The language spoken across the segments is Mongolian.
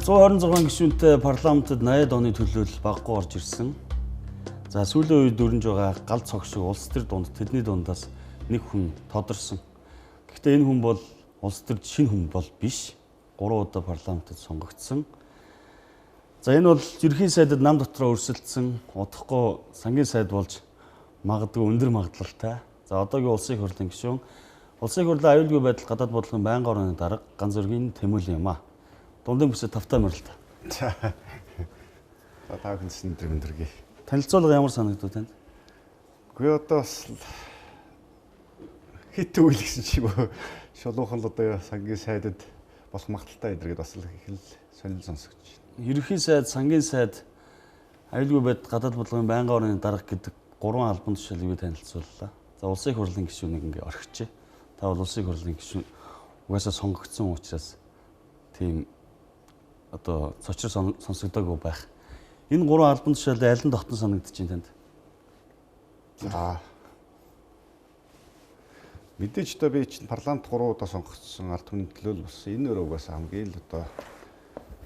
126 гишүүнтэй парламентод 80-ад оны төлөөлөл баггүй орж ирсэн. За сүүлийн үед дөрнж байгаа гал цог шиг улс төр дунд тэдний дундаас нэг хүн тодорсон. Гэхдээ энэ хүн бол улс төрд шинэ хүн бол биш. 3 удаа парламентод сонгогдсон. За энэ бол ерхий сайдад нам дотроо өрсөлдсөн удахгүй сангийн сайд болж магадгүй өндөр магадлалтай. За одоогийн улсын их хурлын гишүүн улсын их хурлын аюулгүй байдал гадаад бодлогын байнгын орны дарга ганц зөргийн Тэмүлэн юм а. Дундын бүсэд тавтай мөрөлт. За та хүнсэн өдрөг. Танилцуулга ямар санагдав танд? Үгүй одоо бас хит үйл гэсэн чиг шулуухан л одоо сангийн сайдад болох магадaltaй эдрэгэд бас их л сонирхол сонсогдож байна. Ерөнхий сайд, сангийн сайд, аюулгүй байдал гадаад бодлогын байнгын орны дарга гэдэг 3 албан тушаалыг би танилцууллаа. За улсын их хурлын гишүүнийг ингээ орхичээ. Та бол улсын их хурлын гишүүн угаасаа сонгогдсон учраас тийм одоо цочор сонсогдоогүй байх. Энэ 3 албан тушаалын аль нь дотн санагдаж байна танд? За мэдээж одоо би чинь парламент 3 удаа сонгогдсон ард түмний төлөө бас энэ өөрөө угаасаа хамгийн л одоо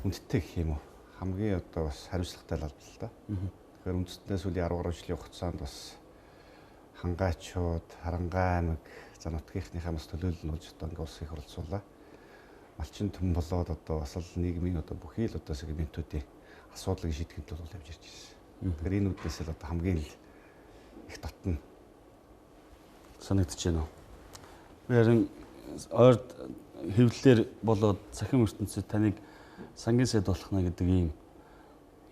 хүндтэй гэх юм уу. Хамгийн одоо бас хариуцлагатай л албал л да. Тэгэхээр үндэстнээс сүүлийн 10 гаруй жилийн хугацаанд бас хангаачууд, Харангай аймаг, за нутгийнхнийхаа бас төлөөлөл нь болж одоо ингээ улсын их хурлцуулаа. Малчин төм болоод одоо бас л нийгмийн одоо бүхий л одоо сегментүүдийн асуудлыг шийдэхэд бол явж ирж байна. Тэгэхээр энэ үднээс л одоо хамгийн л их дотно санагдаж байна уу? Би харин ойрд хэвлэлээр болоод цахим ертөнцид таныг сангийн сайд болох нэ гэдэг ийм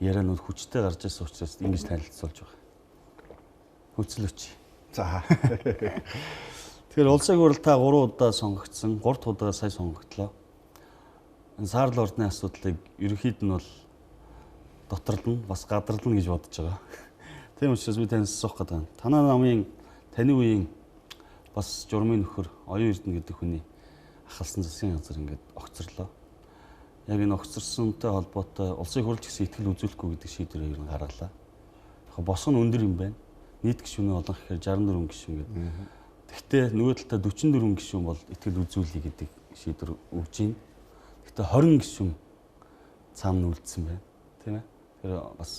ярианууд хүчтэй гарч ирсэн учраас ингэж танилцуулж байгаа. Хөцлөч. За. Тэгэхээр улсын хурл та 3 удаа сонгогдсон, 3 дахь удаа сая сонгогдлоо. Энэ саарл ордны асуудлыг ерөнхийд нь бол доторлно, бас гадарлна гэж бодож байгаа. Тийм учраас би танаас асуух гэдэг байна. Танай намын таны үеийн бас журмын нөхөр Оюун Эрдэнэ гэдэг хүний ахалсан засгийн газар ингээд огцорлоо. Яг энэ огцорсонтой холбоотой улсын хурл гэсэн итгэл үзүүлэхгүй гэдэг шийдвэрийг нь гаргалаа. Яг босго нь өндөр юм байна. Нийт гишүүний олон гэхээр 64 гишүүн гэдэг. Гэхдээ нөгөө талдаа 44 гишүүн бол итгэл үзүүлэе гэдэг шийдвэр өгж байна. Гэхдээ 20 гишүүн цаана үлдсэн байна. Тийм ээ. Тэгэхээр бас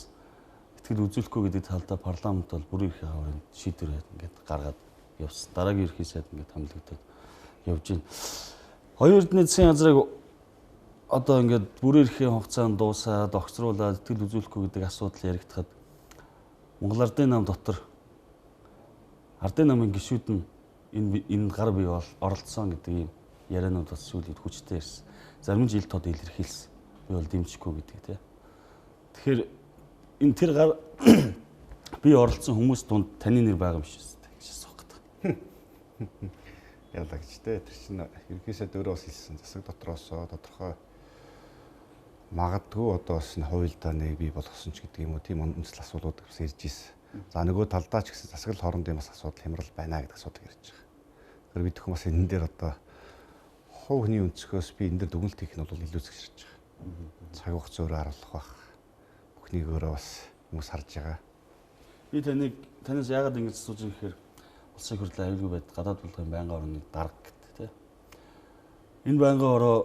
итгэл үзүүлэхгүй гэдэг талдаа парламент бол бүрэн эрхийн хаврын шийдвэр ингээд гаргаад явсан. Дараагийн ерхий сайд ингээд хамлагдаад явж байна. Оюун Эрдэнэ засгийн газрыг одоо ингээд бүрэн эрхийн хугацаанд дуусаад огцруулаад итгэл үзүүлэхгүй гэдэг асуудал яригдахад Монгол Ардын нам дотор Ардын намын гишүүд нь энэ гар бие бол оролцсон гэдэг ийм ярианууд бас сүүлийн хүчтэй ирсэн. Зарим жил тод илэрхийлсэн. Би бол дэмжихгүй гэдэг тийм. Тэгэхээр энэ тэр гар би оролцсон хүмүүс дунд таны нэр байгаа юм шиг үстэй гэж асуух гэдэг. Ялла гэжтэй. Тэр чинь ерөнхий сайд өөрөө бас хэлсэн. Засаг дотроосоо тодорхой магадгүй одоо бас хуйлдаа нэг бий болгосон ч гэдэг юм уу. Тийм үндэслэл асуудлууд бас ирж ийсэн. За нөгөө талдаа ч гэсэн засаг хоорондын бас асуудал хямрал байна гэдэг асуудал ярьж байгаа. Тэгэхээр бид бүхэн бас энэ дээр одоо хувь хүний өнцгөөс би энэ дээр дүгнэлт хийх нь бол илүү зэгширч байгаа. Цаг хугацаа өөрөө харуулах бах. Бүхнийг өөрөө бас хүмүүс харж байгаа. Би танаас яагаад ингэж асууж байгаа гэхээр улсын хурлын аюулгүй байдал гадаад бодлогын байнгын орны дарга гэдэг тийм. Энэ байнгын ороо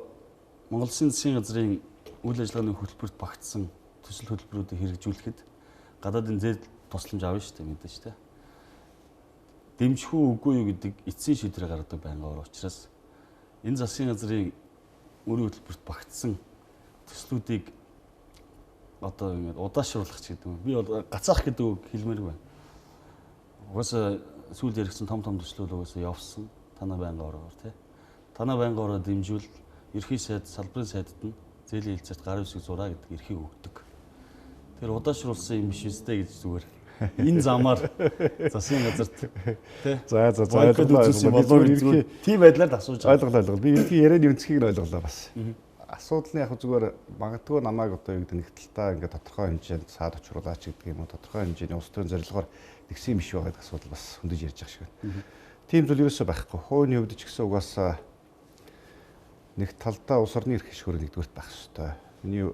Монгол Улсын засгийн газрын үйл ажиллагааны хөтөлбөрт багтсан төсөл хөтөлбөрүүдийг хэрэгжүүлэхэд гадаадын зээл тусламж авна шүү дээ мэдээж тийм. Дэмжих үү үгүй юу гэдэг эцсийн шийдвэр гаргадаг байнгын ороо учраас энэ засгийн газрын өөрийн хөтөлбөрт багтсан төслүүдийг одоо ингэ удаашруулах ч гэдэг юм. Би бол гацаах гэдэг үг хэлмээр байна. Угаасаа сүүл яригдсан том төслүүд угаасаа явсан танай байнгын ороогоор тий. Танай байнгын ороо дэмжүүл ерхий сайд, салбарын сайдд нь зээлийн хэлцээрт гарын үсэг зураа гэдэг эрхийг өгдөг. Тэр удаашруулсан юм биш үстэй гэж зүгээр энэ замаар засгийн газарт тий. За ойлголоо. Тийм байдлаар асууж байгаа. Ойлголоо. Би ерхий ярианы өнцгийг нь ойлголоо бас. Асуудал нь яг зүгээр магадгүй намайг одоо юу гэдэг нэг талтаа ингээд тодорхой хэмжээнд саад очруулаач гэдэг юм уу тодорхой хэмжээний улс төрийн зорилгоор тэгсэн юм биш байгаа гэдэг асуудал бас хөндөж ярьж байгаа шиг байна. Тийм зүйл ерөөсөө байхгүй. Хууны хувьд ч гэсэн угаасаа нэг талдаа улс орны эрх шүүрэг нэгдүгürt байх ёстой. Миний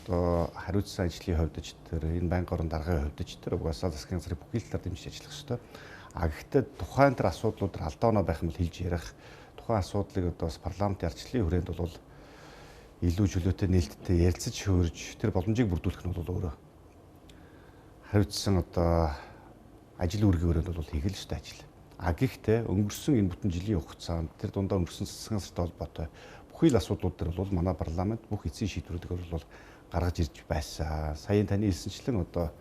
одоо хариуцсан ажлын хувьд ч тэр энэ байнгын орон даргын хувьд ч тэр угаасаа засгийн газрын бүхий л талаар дэмжиж ажиллах ёстой. А гэхдээ тухайн тэр асуудлууд алдаанаа байх юм бол хэлж ярих тухайн асуудлыг одоо бас парламентын ардчлалын хүрээнд бол илүү чөлөөтэй нээлттэй ярилцаж хөрж тэр боломжийг бүрдүүлэх нь бол өөрөө хариуцсан одоо ажил үргийн өрөөнд бол хийх л ёстой ажил. Гэхдээ өнгөрсөн энэ бүтэн жилийн хугацаанд тэр дундаа өнгөрсөн засгийн газартай холбоотой бүхий л асуудлууд дээр бол манай парламент бүх эцсийн шийдвэрүүдийг бол гаргаж ирж байсан. Саяын таны хэлсэнчлэн одоо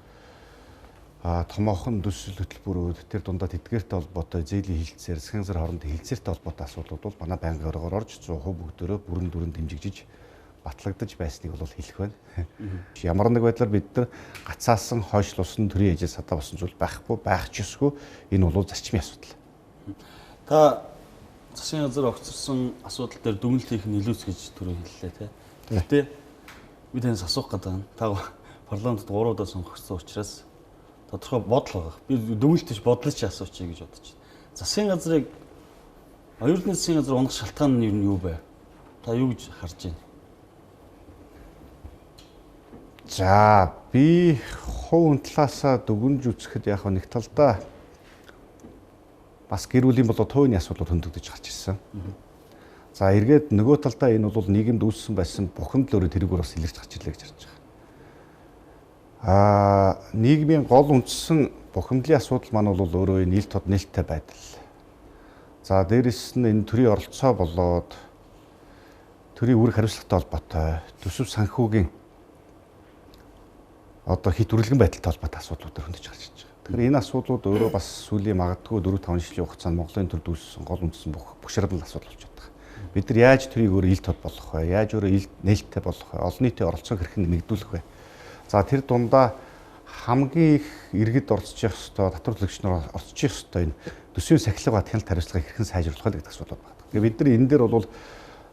томоохон төсөл хөтөлбөрүүд тэр дундаа тэдгээртэй холбоотой зээлийн хилцээр засгийн газар хоорондын хилцээртэй холбоотой асуудлууд бол манай байнгын оргоор орж 100% бүгдөө бүрэн дэмжигдэж батлагдаж байсныг бол хэлэх байна. Ямар нэг байдлаар бид нар гацаасан хойшлуулсан төрийн ажил садаа болсон зүйл байхгүй байх ч ёсгүй энэ бол зарчмын асуудал. Та засгийн газар огцорсон асуудал дээр дүгнэлт хийх нь илүүс гэж түрүү хэллээ тий. Гэхдээ бид энэ асуух гэдэг нь та парламентд 3 удаа сонгогдсон учраас тодорхой бодол байгаа. Би дүгнэлтэж бодлож асуучий гэж бодож байна. Засгийн газрыг оюутны засгийн газар унах шалтгаан нь юу вэ? Та юу гэж харж байна? За би хувь талаасаа дүгнж үзэхэд яг нэг талдаа бас гэр бүлийн болоо тууны асуудлууд хөндөгдөж гарч ирсэн. За эргээд нөгөө талдаа энэ бол нийгэмд үүссэн байсан бухимдал өөрөө тэрүүгээр бас илэрч гарч ирлээ гэж харж байгаа. Нийгмийн гол үндсэн бухимдлын асуудал маань бол өөрөө энэ ил тод нээлттэй байдал. За дээрэс нь энэ төрийн оролцоо болоод төрийн үүрэг хариуцлагатай холбоотой төсөв санхүүгийн одоо хит үргэлгэн байдалтай холбоотой асуудлууд төр хөндөж гарч ирж байгаа. Тэгэхээр энэ асуудлууд өөрөө бас сүүлийн магадгүй 4-5 жилийн хугацаанд Монголын төрд үүссэн гол үндсэн бушралын асуудал болж байгаа. Бид нар яаж төрийг өөрөө ил тод болгох вэ? Яаж өөрөө ил нээлттэй болгох вэ? Олон нийтийн оролцоог хэрхэн нэмэгдүүлэх вэ? За тэр дундаа хамгийн их иргэд орцож явах ёстой, татвар төлөгчнөр орцож явах ёстой энэ төсвийн сахилга ба техник хариуцлагыг хэрхэн сайжруулах вэ гэдэг асуудал байна. Тэгэхээр бид нар энэ дээр бол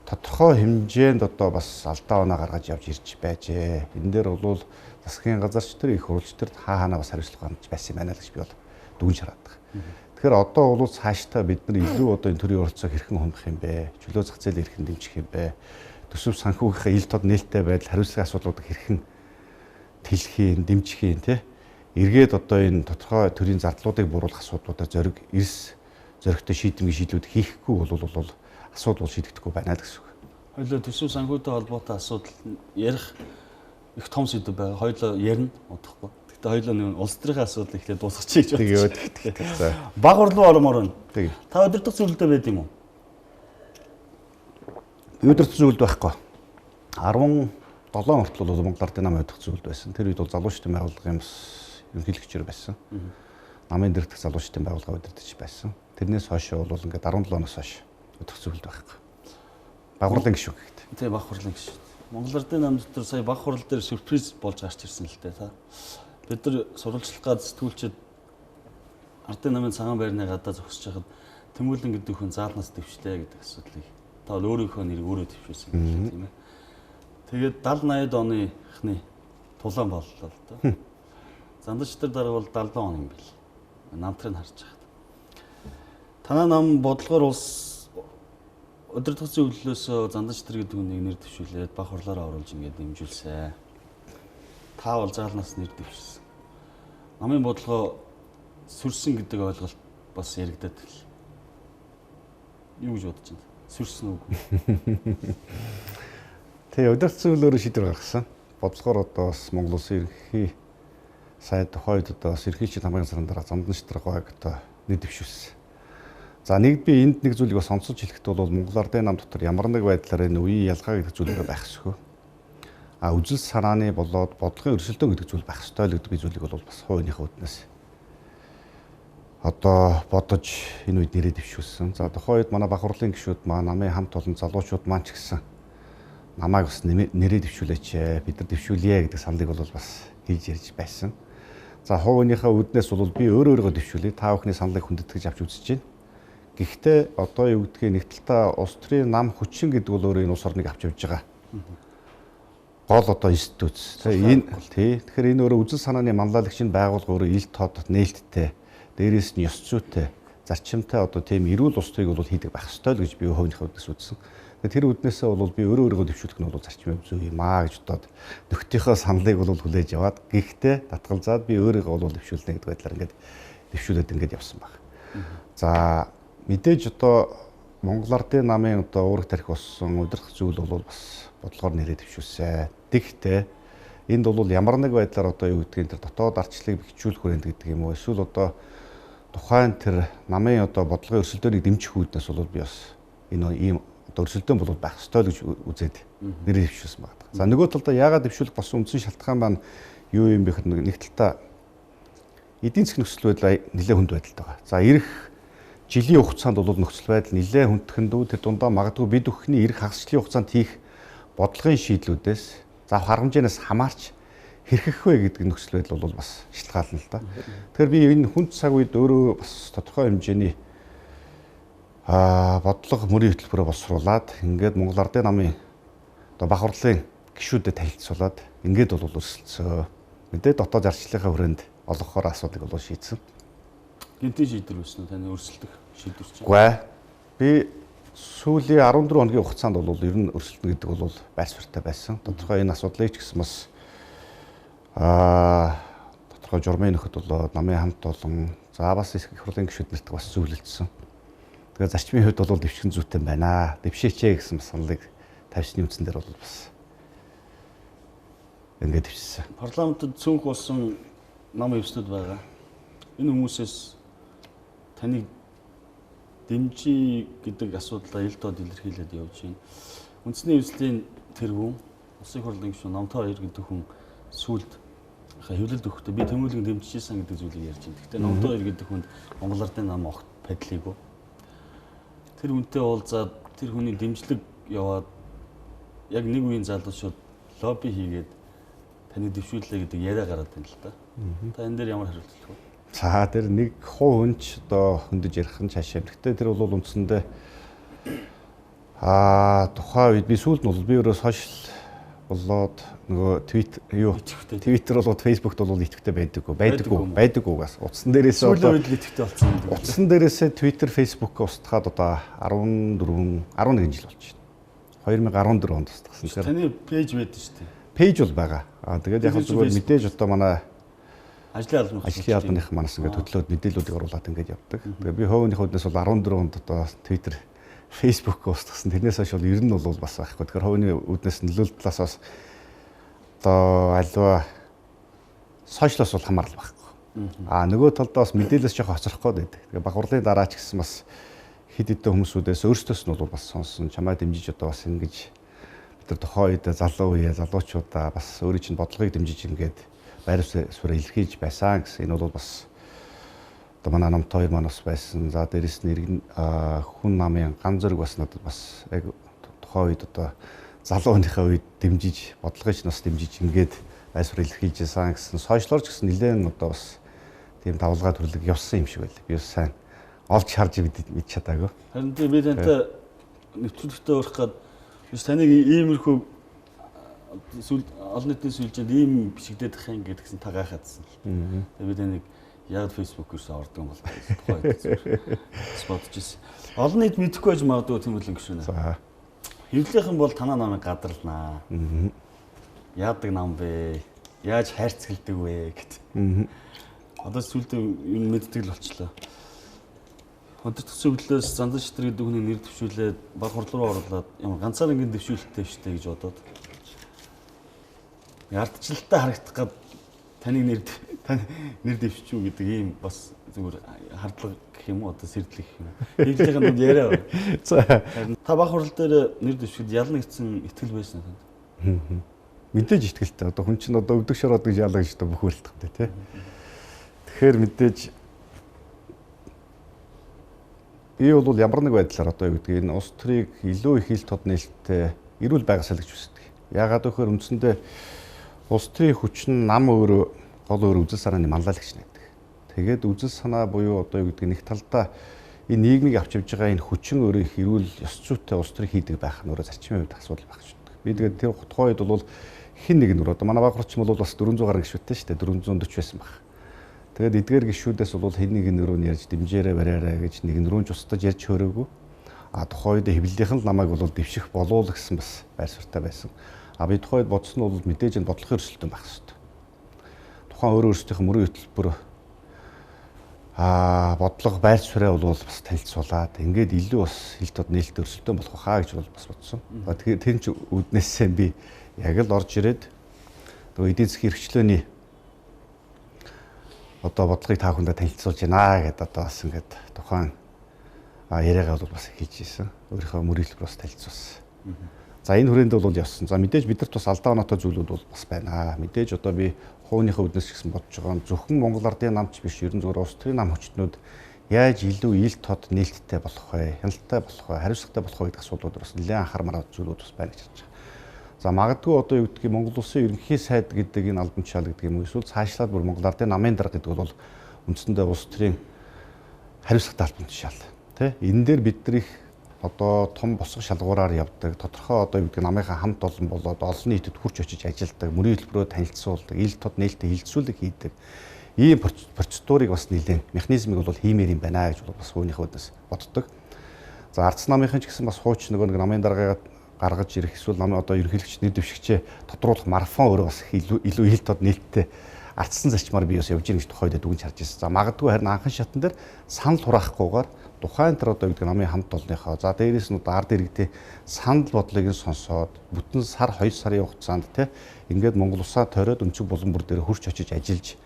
тодорхой хэмжээнд одоо бас алдаа оноо гаргаж явж ирж байжээ. Энэ дээр бол засгийн газарч тэр их хурлч тэр хаана бас хариуцлага гаргаж байсан юм байна л гэж би бол дүгнж хараад байгаа. Тэгэхээр одоо бол цаашдаа бид нар илүү одоо энэ төрлийн оролцоог хэрхэн хөнгөх юм бэ? Чөлөө зах зээлийг хэрхэн дэмжих юм бэ? Төсөв санхүүгийнхаа ил тод нээлттэй байдал хариуцлагын асуудлуудыг хэрхэн тэлхийн, дэмжихийн тий? Эргээд одоо энэ тодорхой төрлийн зардлуудыг бууруулах асуудлуудаар зоригтой шийдэмгий шийдлүүд хийхгүй бол асуудал шийдэгдэхгүй байна л гэсэн үг. Хоёулаа төсөв санхүүтэй холбоотой асуудал ярих их том сэдв байгаа. Хоёулаа ярина удахгүй. Гэхдээ хоёулаа нэг улс төрийн асуудал ихлээр дуусгачих гэж бодчих. Баг урлуу ормоор байна. Тэг. Та өдөртөх зүйлдээ байд юм уу? Би өдөртөх зүйлд байхгүй. 17 хүртэл бол Монгол Ардын намын өдөртөх зүйлд байсан. Тэр үед бол залуучдын байгууллагын ерөнхийлөгчөөр байсан. Намын дэрдэх залуучдын байгууллага удирдах байсан. Тэрнээс хойш бол ингээд 17 оноос хойш өдөртөх зүйлд байхгүй. Баг хурлын гишүүн гэдэг. Тий, баг хурлын гишүүн. Монгол Ардын нам дотор сая баг хурал дээр сюрприз болж гарч ирсэн л дээ та. Бид нар сурвалжлах гад сэтгүүлчид Ардын намын цагаан байрны гадаа зогсож байхад Тэмүүлэн гэдэг хүн заалнаас дэвштэй гэдэг асуудлыг та бол өөрийнхөө нэрийг өөрөө дэвшүүлсэн юм тийм ээ. Тэгээд 70-80 оны ихний тулаан боллоо л доо. Зандаж тэр дараа бол 70 он юм бил. Намтрыг харж байхад. Танай нам бодлогоор улс өдөртөх зөвлөлөөсөө Зандаж тэр гэдэг хүнийг нэр дэвшүүлээд баг хурлаараа оруулж ингээд дэмжүүлсэн. Та бол заалнаас нэр дэвшсэн. Намын бодлогоо сүрсэн гэдэг ойлголт бас яригдаад байна. Юу гэж бодож байна? Сүрсэн үг. Тэгээ өдөртөх зөвлөлөөр шийдвэр гаргасан. Бодлогоор одоо бас Монгол Улсын ерөнхий сайд хойд одоо бас ерөнхийлөгчийн хамгаалсан сарын дараа Зандаж тэргойг одоо нэр дэвшүүлсэн. За нэг би энд нэг зүйлийг бас онцолж хэлэхэд бол Монгол Ардын нам дотор ямар нэг байдлаар энэ үеийн ялгаа гэдэг зүйл байх ёсгүй. Үзэл санааны болоод бодлогын өрсөлдөөн гэдэг зүйл байх ёстой л гэдэг би зүйлийг бол бас хувийнхаа үднээс одоо бодож энэ үед нэрээ дэвшүүлсэн. За тухайн үед манай баг хурлын гишүүд маань намын хамт олон залуучууд маань ч гэсэн намайг бас нэрээ дэвшүүлээч, бид нар дэвшүүлье гэдэг саналыг бол бас хийж ярьж байсан. За хувийнхаа үднээс бол би өөрөөрөө дэвшүүлээ. Та бүхний саналыг хүндэтгэж авч үзэж байна. Гэхдээ одоо юу гэдгийг нэг талдаа улс төрийн нам хүчин гэдэг бол өөрөө энэ улс орныг авч явж байгаа. Гол одоо институт. Тэгэхээр энэ өөрөө үзэл санааны манлайлагчийн байгууллага өөрөө ил тод нээлттэй, дээрээс нь ёс зүйтэй, зарчимтай одоо тийм эрүүл улс төрийг бол хийдэг байх ёстой л гэж би хувийнхаа үднээс үзсэн. Тэр үднээсээ бол би өөрөөрөө дэвшүүлэх нь бол зарчмын зөв юм аа гэж бодоод нөхдийнхөө саналыг бол хүлээж аваад гэхдээ татгалзаад би өөрийгөө бол дэвшүүлнэ гэдэг байдлаар ингээд дэвшүүлээд ингээд явсан баг. За мэдээж одоо Монгол Ардын намын одоо уурах тарих болсон удирдах зүйл бол бас бодлогоор нэрээ дэвшүүлсэн. Тэгэхдээ энд бол ямар нэг байдлаар одоо юу гэдгийг тэр дотоод ардчлалыг бэхжүүлэх хүрээнд гэдэг юм уу? Эсвэл одоо тухайн тэр намын одоо бодлогын өрсөлдөөнийг дэмжих үүднээс бол би бас энэ ийм одоо өрсөлдөөн бол байх ёстой л гэж үзээд нэрээ дэвшүүлсэн байна. За нөгөө талдаа яагаад дэвшүүлэх болсон үндсэн шалтгаан маань юу юм бэ гэхээр нэг талдаа эдийн засгийн нөхцөл байдал нэлээд хүнд байдалтай байгаа. За ирэх жилийн хугацаанд бол нөхцөл байдал нэлээд хүндхэн дүү тэр дундаа магадгүй бид бүхний ирэх хагасчлын хугацаанд хийх бодлогын шийдлүүдээс за харамжаанаас хамаарч хэрхэх вэ гэдэг нөхцөл байдал бол бас шалтгаална л да. Тэгэхээр би энэ хүнд цаг үед өөрөө бас тодорхой хэмжээний бодлого мөрийн хөтөлбөрөөр боловсруулад ингээд Монгол Ардын намын одоо бах хурлын гишүүдэд танилцуулаад ингээд бол өрсөлдсөн. Мэдээ дотоод зарчлалынхаа хүрээнд олгохоор асуудыг бол шийдсэн. Гэнтийн шийдвэр байсан уу таны өрсөлдөх шийдвэр чинь? Үгүй ээ. Би сүүлийн 14 хоногийн хугацаанд бол ер нь өрсөлдөнө гэдэг бол байр суурьтай байсан. Тодорхой энэ асуудлыг ч гэсэн бас тодорхой журмын нөхөд болоод намын хамт олон за бас их хурлын гишүүд нарт бас зөвлөлдсөн. Тэгээ зарчмын хувьд бол дэвшигэн зүйтэй байна. Дэвшээчээ гэсэн саналыг тавьсны үндсэн дээр бол бас ингээд дэвшсэн. Парламентод цөөнх болсон нам эвснүүд байгаа. Энэ хүмүүсээс таныг дэмжиж гэдэг асуудлаа ил дод илэрхийлээд явж байна. Үндэсний эвслийн тэргүүн улсын хурлын гишүүн Номтой 2 гэдэг хүн сүлд хэвлэлд өгөхдөө би Тэмүүлгийг дэмжижсэн гэдэг зүйлийг ярьж байна. Гэхдээ Номтой 2 гэдэг хүнд Монгол Ардын нам огт падлыг. Тэр хүнтэй уулзаад тэр хүний дэмжлэг яваад яг нэг үеийн залуучууд лобби хийгээд таны дэвшүүллээ гэдэг яриа гараад байна л да. Та энэ дээр ямар хариулт өгөх вэ? За тэр нэг хувинч одоо хөндөж ярих нь цаашаа. Гэхдээ тэр бол үндсэндээ тухайн үед би сүүлд нь бол би өөрөө сошиал болоод нөгөө Twitter болоод Facebook-д бол идэвхтэй байдаггүйгээс утсан дээрээсээ сүүлийн үед л идэвхтэй болсон юм. Утсан дээрээсээ Twitter, Facebook-г устгаад одоо 11 жил болж байна. 2014 онд устгасан. Тэгэхээр таны пэйж байдаг шүү дээ. Пэйж бол байгаа. Тэгээд яг зүгээр мэдээж одоо манай ажлын албаных манаас ингээд хөтлөөд мэдээллүүдийг оруулаад ингээд явдаг. Тэгээд би хөвөний хөвднөөс бол 14 онд одоо Twitter, Facebook устгасан. Тэрнээс хойш бол ер нь бол бас байхгүй. Тэгэхээр хөвөний үднээс нөлөөлөл талаас бас одоо альва сошиалос бол хамаарал байхгүй. Нөгөө талдаа бас мэдээлэлс жоох хоцрохгүй байдаг. Тэгээд баг хурлын дараа ч гэсэн бас хэд хэдэн хүмүүсүүдээс өөрсдөөс нь бол бас сонсон чамаа дэмжиж одоо бас ингэж бид нар тухайн үед залуучуудаа бас өөрийн чинь бодлогыг дэмжиж ингээд байр суурь илэрхийлж байсан гэсэн энэ бол бас одоо манай Номтой 2 манаас байсан. За дээрэс нь хүн намын ган зэрэг бас надад бас яг тухайн үед одоо залууныхаа үед дэмжиж бодлогыг нь бас дэмжиж ингээд байр суурь илэрхийлж байсан гэсэн сошиалор ч гэсэн нэлээд одоо бас тийм давлгаа төрлөг явсан юм шиг байл. Би бас сайн олж харж мэдж чадаагүй. Харин би тантай нэвтрүүлэгтээ урах гээд биш таныг иймэрхүү олон нийтийн сүлжээнд ийм бичигдээд ах юм гэдгсэн та гайхаадсан. Тэгээд би таныг яг Facebook-ээс ордог юм бол тухайд бодож ирсэн. Олон нийт мэдэхгүй байж магадгүй Тэмүүлэн гişүнэ. Хэвлийнхэн бол танаа намайг гадарлнаа. Яадаг нам бэ? Яаж хайрцагладаг вэ гэд. Одоо сүлдээ юм мэддэг л болчлоо. Өдөртөх зөвлөлөөс Зандан Шитрэг гэдэг хүний нэр дэвшүүлээд баг хурл руу оруулаад ямар ганцаар ингэ дэвшүүлэлттэй штэ гэж бодоод. Ардчлалтай харагдах гад таны нэр дэвшчихв гэдэг ийм бас зүгээр хардлага гэх юм уу одоо сэрдлэх юм. Хэвлийнхэн нь яриа. За та баг хурл дээр нэр дэвшгэд ялна гэсэн итгэл байсан танд. Мэдээж итгэлтэй. Одоо хүн чинь одоо өвдөг шороод гэж яалаа гэж одоо бүх үлдэх тий. Тэгэхээр мэдээж би бол ямар нэг байдлаар одоо юу гэдгийг энэ улс төрийг илүү их хил тод нээлттэй эрүүл байгаасаа л гэж үздэг. Яагаад гэхээр үндсэндээ улс төрийн хүч нь нам өөрөө гол үзэл санааны манлайлагч нэгдэг. Тэгээд үзэл санаа буюу одоо юу гэдгийг нэг талдаа энэ нийгмийг авч явж байгаа энэ хүчин өөрөө их эрүүл ёс зүйтэй улс төрийг хийдэг байх нь өөрөө зарчмын хувьд асуудал байх шүү дээ. Би тэгээд тэр тухайн үед бол хин нэг нөр одоо манай баг хурч бол бас 400 гаруй гишүүтэй шүү дээ. 440 байсан баг. Тэгээд эдгээр гишүүдээс бол хэн нэг нөрөө нь ярьж дэмжээрэй бариараа гэж нэг нөрөө нь устдаж ярьж хөөрөөгүй. Тухайн үед хэвлэлийнхэн л намайг бол дэвших болов гэсэн бас байр суурьтай байсан. Би тухайн үед бодсон нь бол мэдээж энэ бодлогын өрсөлдөөн байх хэрэгтэй. Тухайн өөрөө өөрсдийнх мөрийн хөтөлбөр бодлого байр суурь бол бас танилцуулаад ингээд илүү бас хил тод нээлттэй өрсөлдөөн болох хаа гэж бол бас бодсон. Тэгэхээр тэр чинь үүднээсээ би яг л орж ирээд нөгөө эдийн засгийн хэрэгчлөөний одоо бодлогыг та бүхэндээ танилцуулж байна гэдэг одоо бас ингээд тухайн яриагаа бол бас хийж ийсэн. Өөрийнхөө мөрөглөөр бас танилцуулсан. За энэ хүрээнд бол явсан. За мэдээж бидэрт бас алдаа оноотой зүйлүүд бол бас байна. Мэдээж одоо би хувийнхаа үднэс гэсэн бодож байгаа юм. Зөвхөн Монгол Ардын намч биш, ерөн зөвхөн улс төрийн нам хүчнүүд яаж илүү ил тод нээлттэй болох вэ? Хяналттай болох вэ? Хариуцлагатай болох вэ гэдэг асуудлууд бас нэлээд анхаармаар зүйлүүд бас байна гэж харж байгаа. За магадгүй одоо юу гэдгийг Монгол Улсын ерөнхий сайд гэдэг энэ албан тушаал гэдэг юм уу? Эсвэл цаашлаад бүр Монгол Ардын намын дарга гэдэг бол үндсэндээ улс төрийн хариуцлагатай албан тушаал. Тэ? Энэ дээр биднийх одоо том босго шалгуураар явдаг. Тодорхой одоо юу гэдэг намынхаа хамт олон болоод олон нийтэд хурж очиж ажилладаг, мөрийн хэлбэрөө танилцуулдаг, ил тод нээлттэй хилцүүлэг хийдэг. Ийм процедурыг бас нэлээд механизмыг бол хиймээр юм байна гэж бас өөрийнхөө үднэс боддог. За ардс намынхан ч гэсэн бас хууч нөгөө нэг намын дараагаа гаргаж ирэх эсвэл намын одоо ерөнхийлөгч нэр дэвшигчээ тодруулах марафон өөрөө бас илүү ил тод нээлттэй ардсан зарчмаар би бас явж ирэх тухайд дүгнж харж ирсэн. За магадгүй харин анхан шатан дээр санал хураахгүйгээр тухайн тэр одоо гэдэг намын хамт олонныхоо за дээрээс нь ард иргэдийн санал бодлыг нь сонсоод бүтэн сар 2 сарын хугацаанд те ингээд Монгол Улсаа тойроод өнцөг булан бүр дээр хурч очиж ажиллаж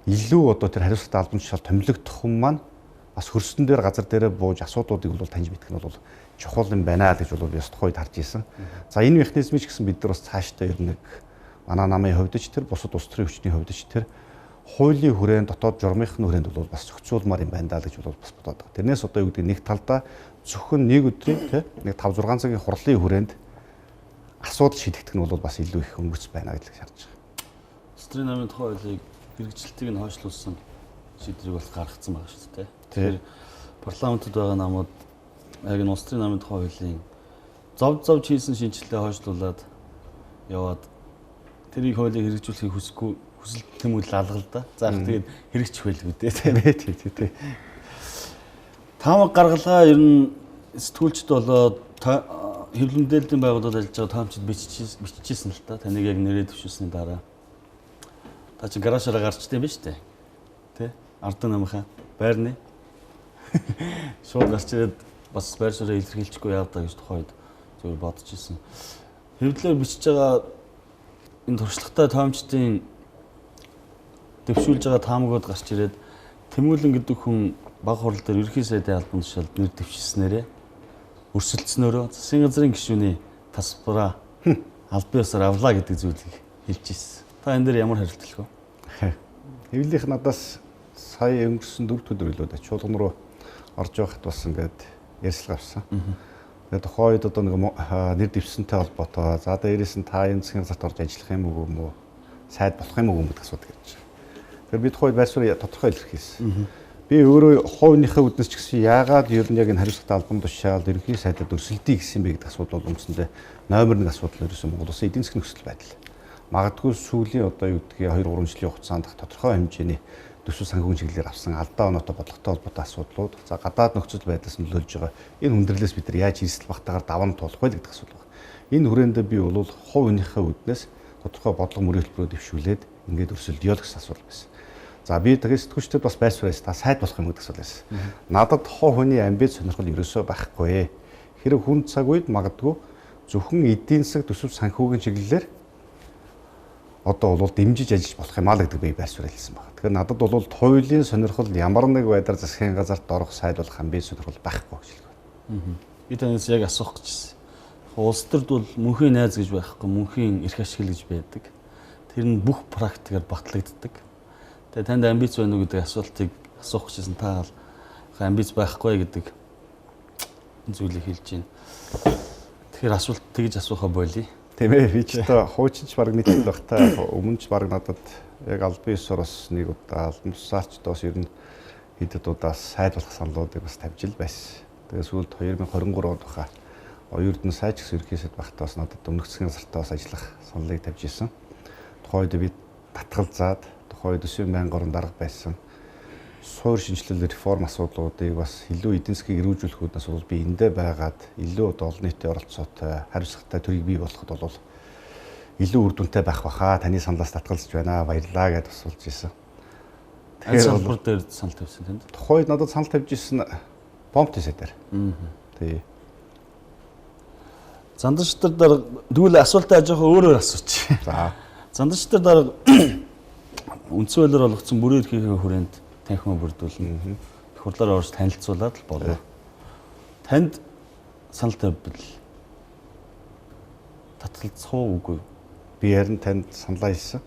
илүү одоо тэр хариуцлагатай албан тушаал томилогдох хүн маань бас хөрсөн дээр газар дээрээ бууж асуудлуудыг бол таньж мэдэх нь бол чухал юм байна гэж бол би бас тухайд харж ирсэн. За энэ механизмыг ч гэсэн бид нар бас цаашдаа ер нь манай намын хувьд ч тэр бусад улс төрийн хүчний хувьд ч тэр хуулийн хүрээнд дотоод журмынхны хүрээнд бол бас зохицуулмаар юм байна даа гэж бол бас бодоод байгаа. Тэрнээс одоо юу гэдэг нэг талдаа зөвхөн нэг өдрийн тий нэг 5 6 цагийн хурлын хүрээнд асуудал шийдэгдэх нь бол бас илүү их өнгөрц байна гэж харж байгаа. Улс төрийн намын тухай хуулийг хэрэгжилтийг нь хойшлуулсан шийдвэрийг бол гаргацсан байгаа шүү дээ. Тэгэхээр парламентод байгаа намууд яг нь улс төрийн намын тухай хуулийн зовж хийсэн шинжилгээ хойшлуулад яваад тэрийг хуулийг хэрэгжүүлэхийг хүсэл тэмүүлэл алгал да. За тэгээд хэрэгжих байлгүй дээ. Тийм ээ тий. Таамаг гаргалгаа ер нь сэтгүүлчд болоод хэвлэл мэдээллийн байгууллагад ажиллаж байгаа таамчид биччихсэн л та. Таныг яг нэрээ төвшүүлсний дараа. Та чи гаражаараа гарчтай юм ба штэ. Тэ? Ардын намынхаа байрны. Шууд гарч ирээд бас байр суурийг илэрхийлчихгүй яадаа гэж тухайд зөв бодож ирсэн. Хэвлэлээр бичиж байгаа энэ туршлагатай таамчдын дэвшүүлж байгаа таамагуд гарч ирээд Тэмүүлэн гэдэг хүн баг хурал дээр ерөнхий сайдын албан тушаалд нэр дэвшүүлснээрээ өрсөлдснөөрөө засгийн газрын гишүүний тасбараа албан ёсоор авлаа гэдэг зүйлийг хэлж ирсэн. Та энэ дээр ямар хариулт хэлэх вэ? Хэвлэлийнх надаас сая өнгөрсөн 4 өдөр илүү да чуулган руу орж байхад бас ингээд ярьцлага авсан. Тэгээд тухайд одоо нэг нэр дэвшсэнтэй холбоотой за дээрээс нь та энэ засгийн газарт орж ажиллах юм уу сайд болох юм уу гэдэг асуудал гэж. Тэгэхээр би тухайд байр суурь тодорхой илэрхийлсэн. Би өөрөө хувийнхаа үднэс ч гэсэн яагаад ер нь яг энэ хариуцлагатай албан тушаал ерөнхий сайдад өрсөлдөе гэсэн бэ гэдэг асуудал бол үндсэндээ номер 1 асуудал ерөөсөн Монгол Улсын эдийн засгийн нөхцөл байдал. Магадгүй сүүлийн одоо юу гэдгийг 2-3 жилийн хугацаанд тодорхой хэмжээний төсөв санхүүгийн чиглэлээр авсан алдаа оноотой бодлоготой холбоотой асуудлууд за гадаад нөхцөл байдлаас нөлөөлж байгаа энэ хүндрэлээс бид нар яаж эрсдэл багтаагаар даван туулах вэ гэдэг асуудал байна. Энэ хүрээндээ би бол хувийнхаа үднэс тодорхой бодлого мөрийн хэлбэрөөр дэвшүүлээд ингээд өрсөлдөё гэсэн асуудал байсан. За би тэгээд сэтгүүлчдэд бас байр суурьас та сайд болох юм гэдэг асуудал байсан. Надад хүний амбиц сонирхол ерөөсөө байхгүй. Хэрэг хүн цаг үед магадгүй зөвхөн эдийн засаг төсөв санхүүгийн чиглэлээр одоо бол дэмжиж ажиллаж болох юм аа гэдэг би байр суурь хэлсэн байна. Тэгэхээр надад бол хуулийн сонирхол ямар нэг байдлаар засгийн газарт орох сайд болох амбиц сонирхол байхгүй гэж хэлдэг. Би танаас яг асуух гэжсэн. Улс төрд бол мөнхийн найз гэж байхгүй, мөнхийн эрх ашигл гэж байдаг. Тэр нь бүх практикаар батлагддаг. Тэгээ танд амбиц байна уу гэдэг асуултыг асуух гэжсэн. Та амбиц байхгүй гэдэг зүйлийг хэлж байна. Тэгэхээр асуулт тэгж асуухаа болий. Тийм ээ, би ч одоо хуучинч баг мэддэг байх та өмнө ч баг надад яг албан ёсоор бас нэг удаа албан тушаалч доос ер нь хэдэд удаа сайд болох саналуудыг бас тавьж ил байсан. Тэгээ сүүлд 2023 онд баха оюурдны сайд гэсэн ерөнхий сайд багтаа бас надад өмнөх засгийн газартаа бас ажиллах саналыг тавьж исэн. Тухайд би татгалзаад тухайд 90,000 орн дарга байсан. Суур шинжилэл реформ асуудлуудыг бас илүү эдийн засгийг эрүүжүүлэхүүднээс бол би эндээ байгаад илүү олон нийтийн оролцоотой хариуцлагатай төрийг бий болгоход бол илүү үр дүнтэй байх баха. Таны саналаас татгалзаж байна. Баярлалаа гэж тусалж ирсэн. аль салбар дээр санал тавьсан тэнд? Тухайд надад санал тавьж ирсэн бомб тесэ дээр. Тий. Занданчтар дараа тэгвэл асуултаа жоохон өөрөөр асууч. За. Занданчтар дараа үндсэн хуулиар олгогдсон бүрэн эрхийнхээ хүрээнд танхимаа бүрдүүлнэ. Их хурлаар орж танилцуулаад л болоо. Танд санал тавьбал татгалзах уу үгүй юу? Би харин танд саналаа хэлсэн.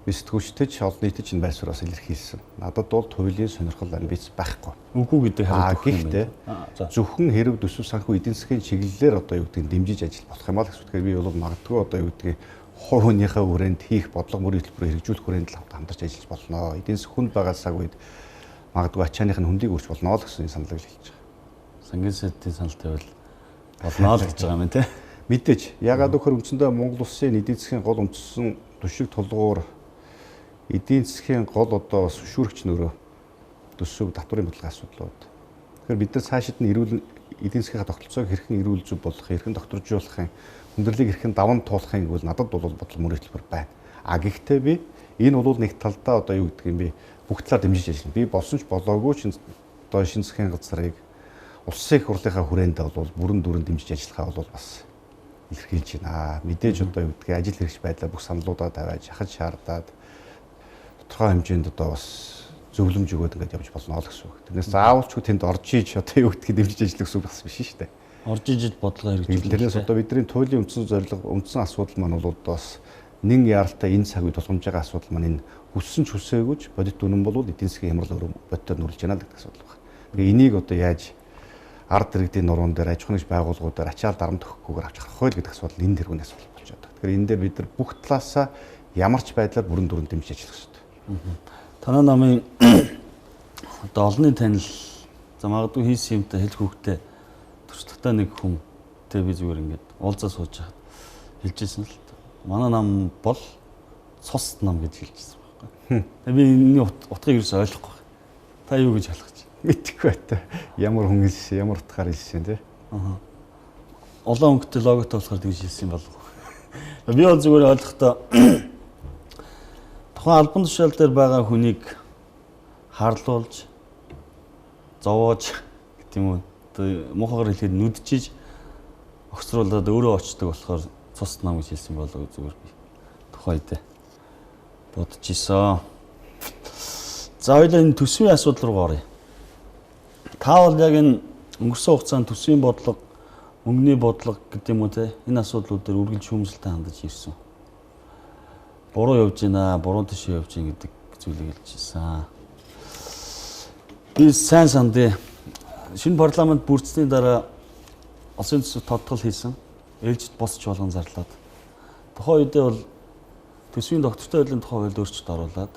Би сэтгүүлчтэй ч олон нийтэд ч байр сууриас илэрхийлсэн. Надад бол туйлын сонирхол амбиц байхгүй. Үгүй гэдэг хариулт өгөх юм гэхдээ зөвхөн хэрэг төсөв санхүү эдийн засгийн чиглэлээр одоо юу гэдэг нь дэмжиж ажил болох юм аа гэсэн. Тэгэхээр би бол магадгүй одоо юу гэдэг хувь хүнийхээ хүрээнд хийх бодлого мөрийн хөтөлбөрөөр хэрэгжүүлэх хүрээнд л хамтарч ажиллаж болно. Эдийн засаг хүнд байгаа цаг үед магадгүй ачааных нь хөндийг үрж болно л гэсэн саналыг хэлж байгаа. Сангийн сайдын санал тавьвал болно л гэж байгаа юм тий. Мэдээж ягаад гэхээр үндсэндээ Монгол улсын эдийн засгийн гол үндсэн түшиг тулгуур эдийн засгийн гол одоо зөвшөөрөгч нөрөө төсөв татварын бодлогын асуудлууд. Тэгэхээр бид нар цаашид нь эрүүл эдийн засгийн тогтолцоог хэрхэн эрүүл зөв болгох, хэрхэн докторжуулахын, хүндрэлийг хэрхэн даван туулахын гэвэл надад бол бодлого мөрийн хөтөлбөр байна. Гэхдээ би энэ бол нэг талдаа одоо юу гэдэг юм бэ? Бүх талаар дэмжиж ажиллана. Би болсон ч болоогүй ч одоо шинэ засгийн газрыг улсын их хурлынхаа хүрээнд бол бүрэн дүүрэн дэмжиж ажиллахаа бол бас илэрхийлж байна. Мэдээж одоо юу гэдгийг ажил хэрэгч байдлаа бүх саналуудаа тавиад, шахаж шаардаад тодорхой хэмжээнд одоо бас зөвлөмж өгөөд ингээд явж болно л гэсэн үг. Тэрнээс заавалчгүй тэнд орж иж одоо юу гэдгийг дэмжиж ажиллах гэсэн үг бас биш шүү дээ. Орж ижид бодлого хэрэгжүүлэх. Тэрнээс одоо бидний туйлын үндсэн зорилго, үндсэн асуудал маань бол бас нэн яаралтай энэ цаг үед тулгамж байгаа асуудал маань энэ хүссэн ч хүсээгүй ч бодит үнэн бол эдийн засгийн хямрал бодитоор нүрэлж байна л гэдэг асуудал байна. Тэгээ энийг одоо яаж ард иргэдийн нуруунд дээр аж ахуйн байгууллагуудаар ачаал дарамт өгөхгүйгээр авч харах вэ гэдэг асуудал энэ тэргүүний асуудал болж байгаа. Тэгэхээр энэ дээр бид нар бүх талаасаа ямар ч байдлаар бүрэн дүрэн дэмжиж ажиллах хэрэгтэй. Танай намын одоо олонний танил за магадгүй хийсэн юмтай хэлэх хөвгтэй туршлагатай нэг хүнтэй би зүгээр ингээд уулзаа сууж хаад хэлжсэн л манай нам бол цус нам гэж хэлжсэн байхгүй. Би энэ утгыг ерөөсөй ойлгохгүй. Та юу гэж ойлгож байна? Мэдхгүй байта. Ямар хүн хэлсэн, ямар утгаар хэлсэн тий. Олон өнгөтэй логотой болохоор тэгж хэлсэн болов. Би бол зүгээр ойлгохдоо тухайн албан тушаал дээр байгаа хүнийг харлуулж, зовоож гэдэг юм уу. Одоо муухагаар хэлэхэд нүдчиж огцруулаад өөрөө очдог болохоор цус нам гэж хэлсэн болов зүгээр би тухайд бодож исэн. За хоёлаа энэ төсвийн асуудал руу оръё. Та бол яг энэ өнгөрсөн хугацаанд төсвийн бодлого, мөнгөний бодлого гэдэг юм уу те энэ асуудлууд дээр үргэлж шүүмжлэлтэй хандаж ирсэн. Буруу явж байна, буруу тийш явж байна гэдэг зүйлийг хэлж ирсэн. Би сайн сандээ шинэ парламент бүрдсэний дараа улсын төсөв тодтгол хийсэн. Ээлжид босч болгон зарлаад. Тухайн үедээ бол төсвийн доктортой хуулийн тухай хуульд өөрчлөлт оруулаад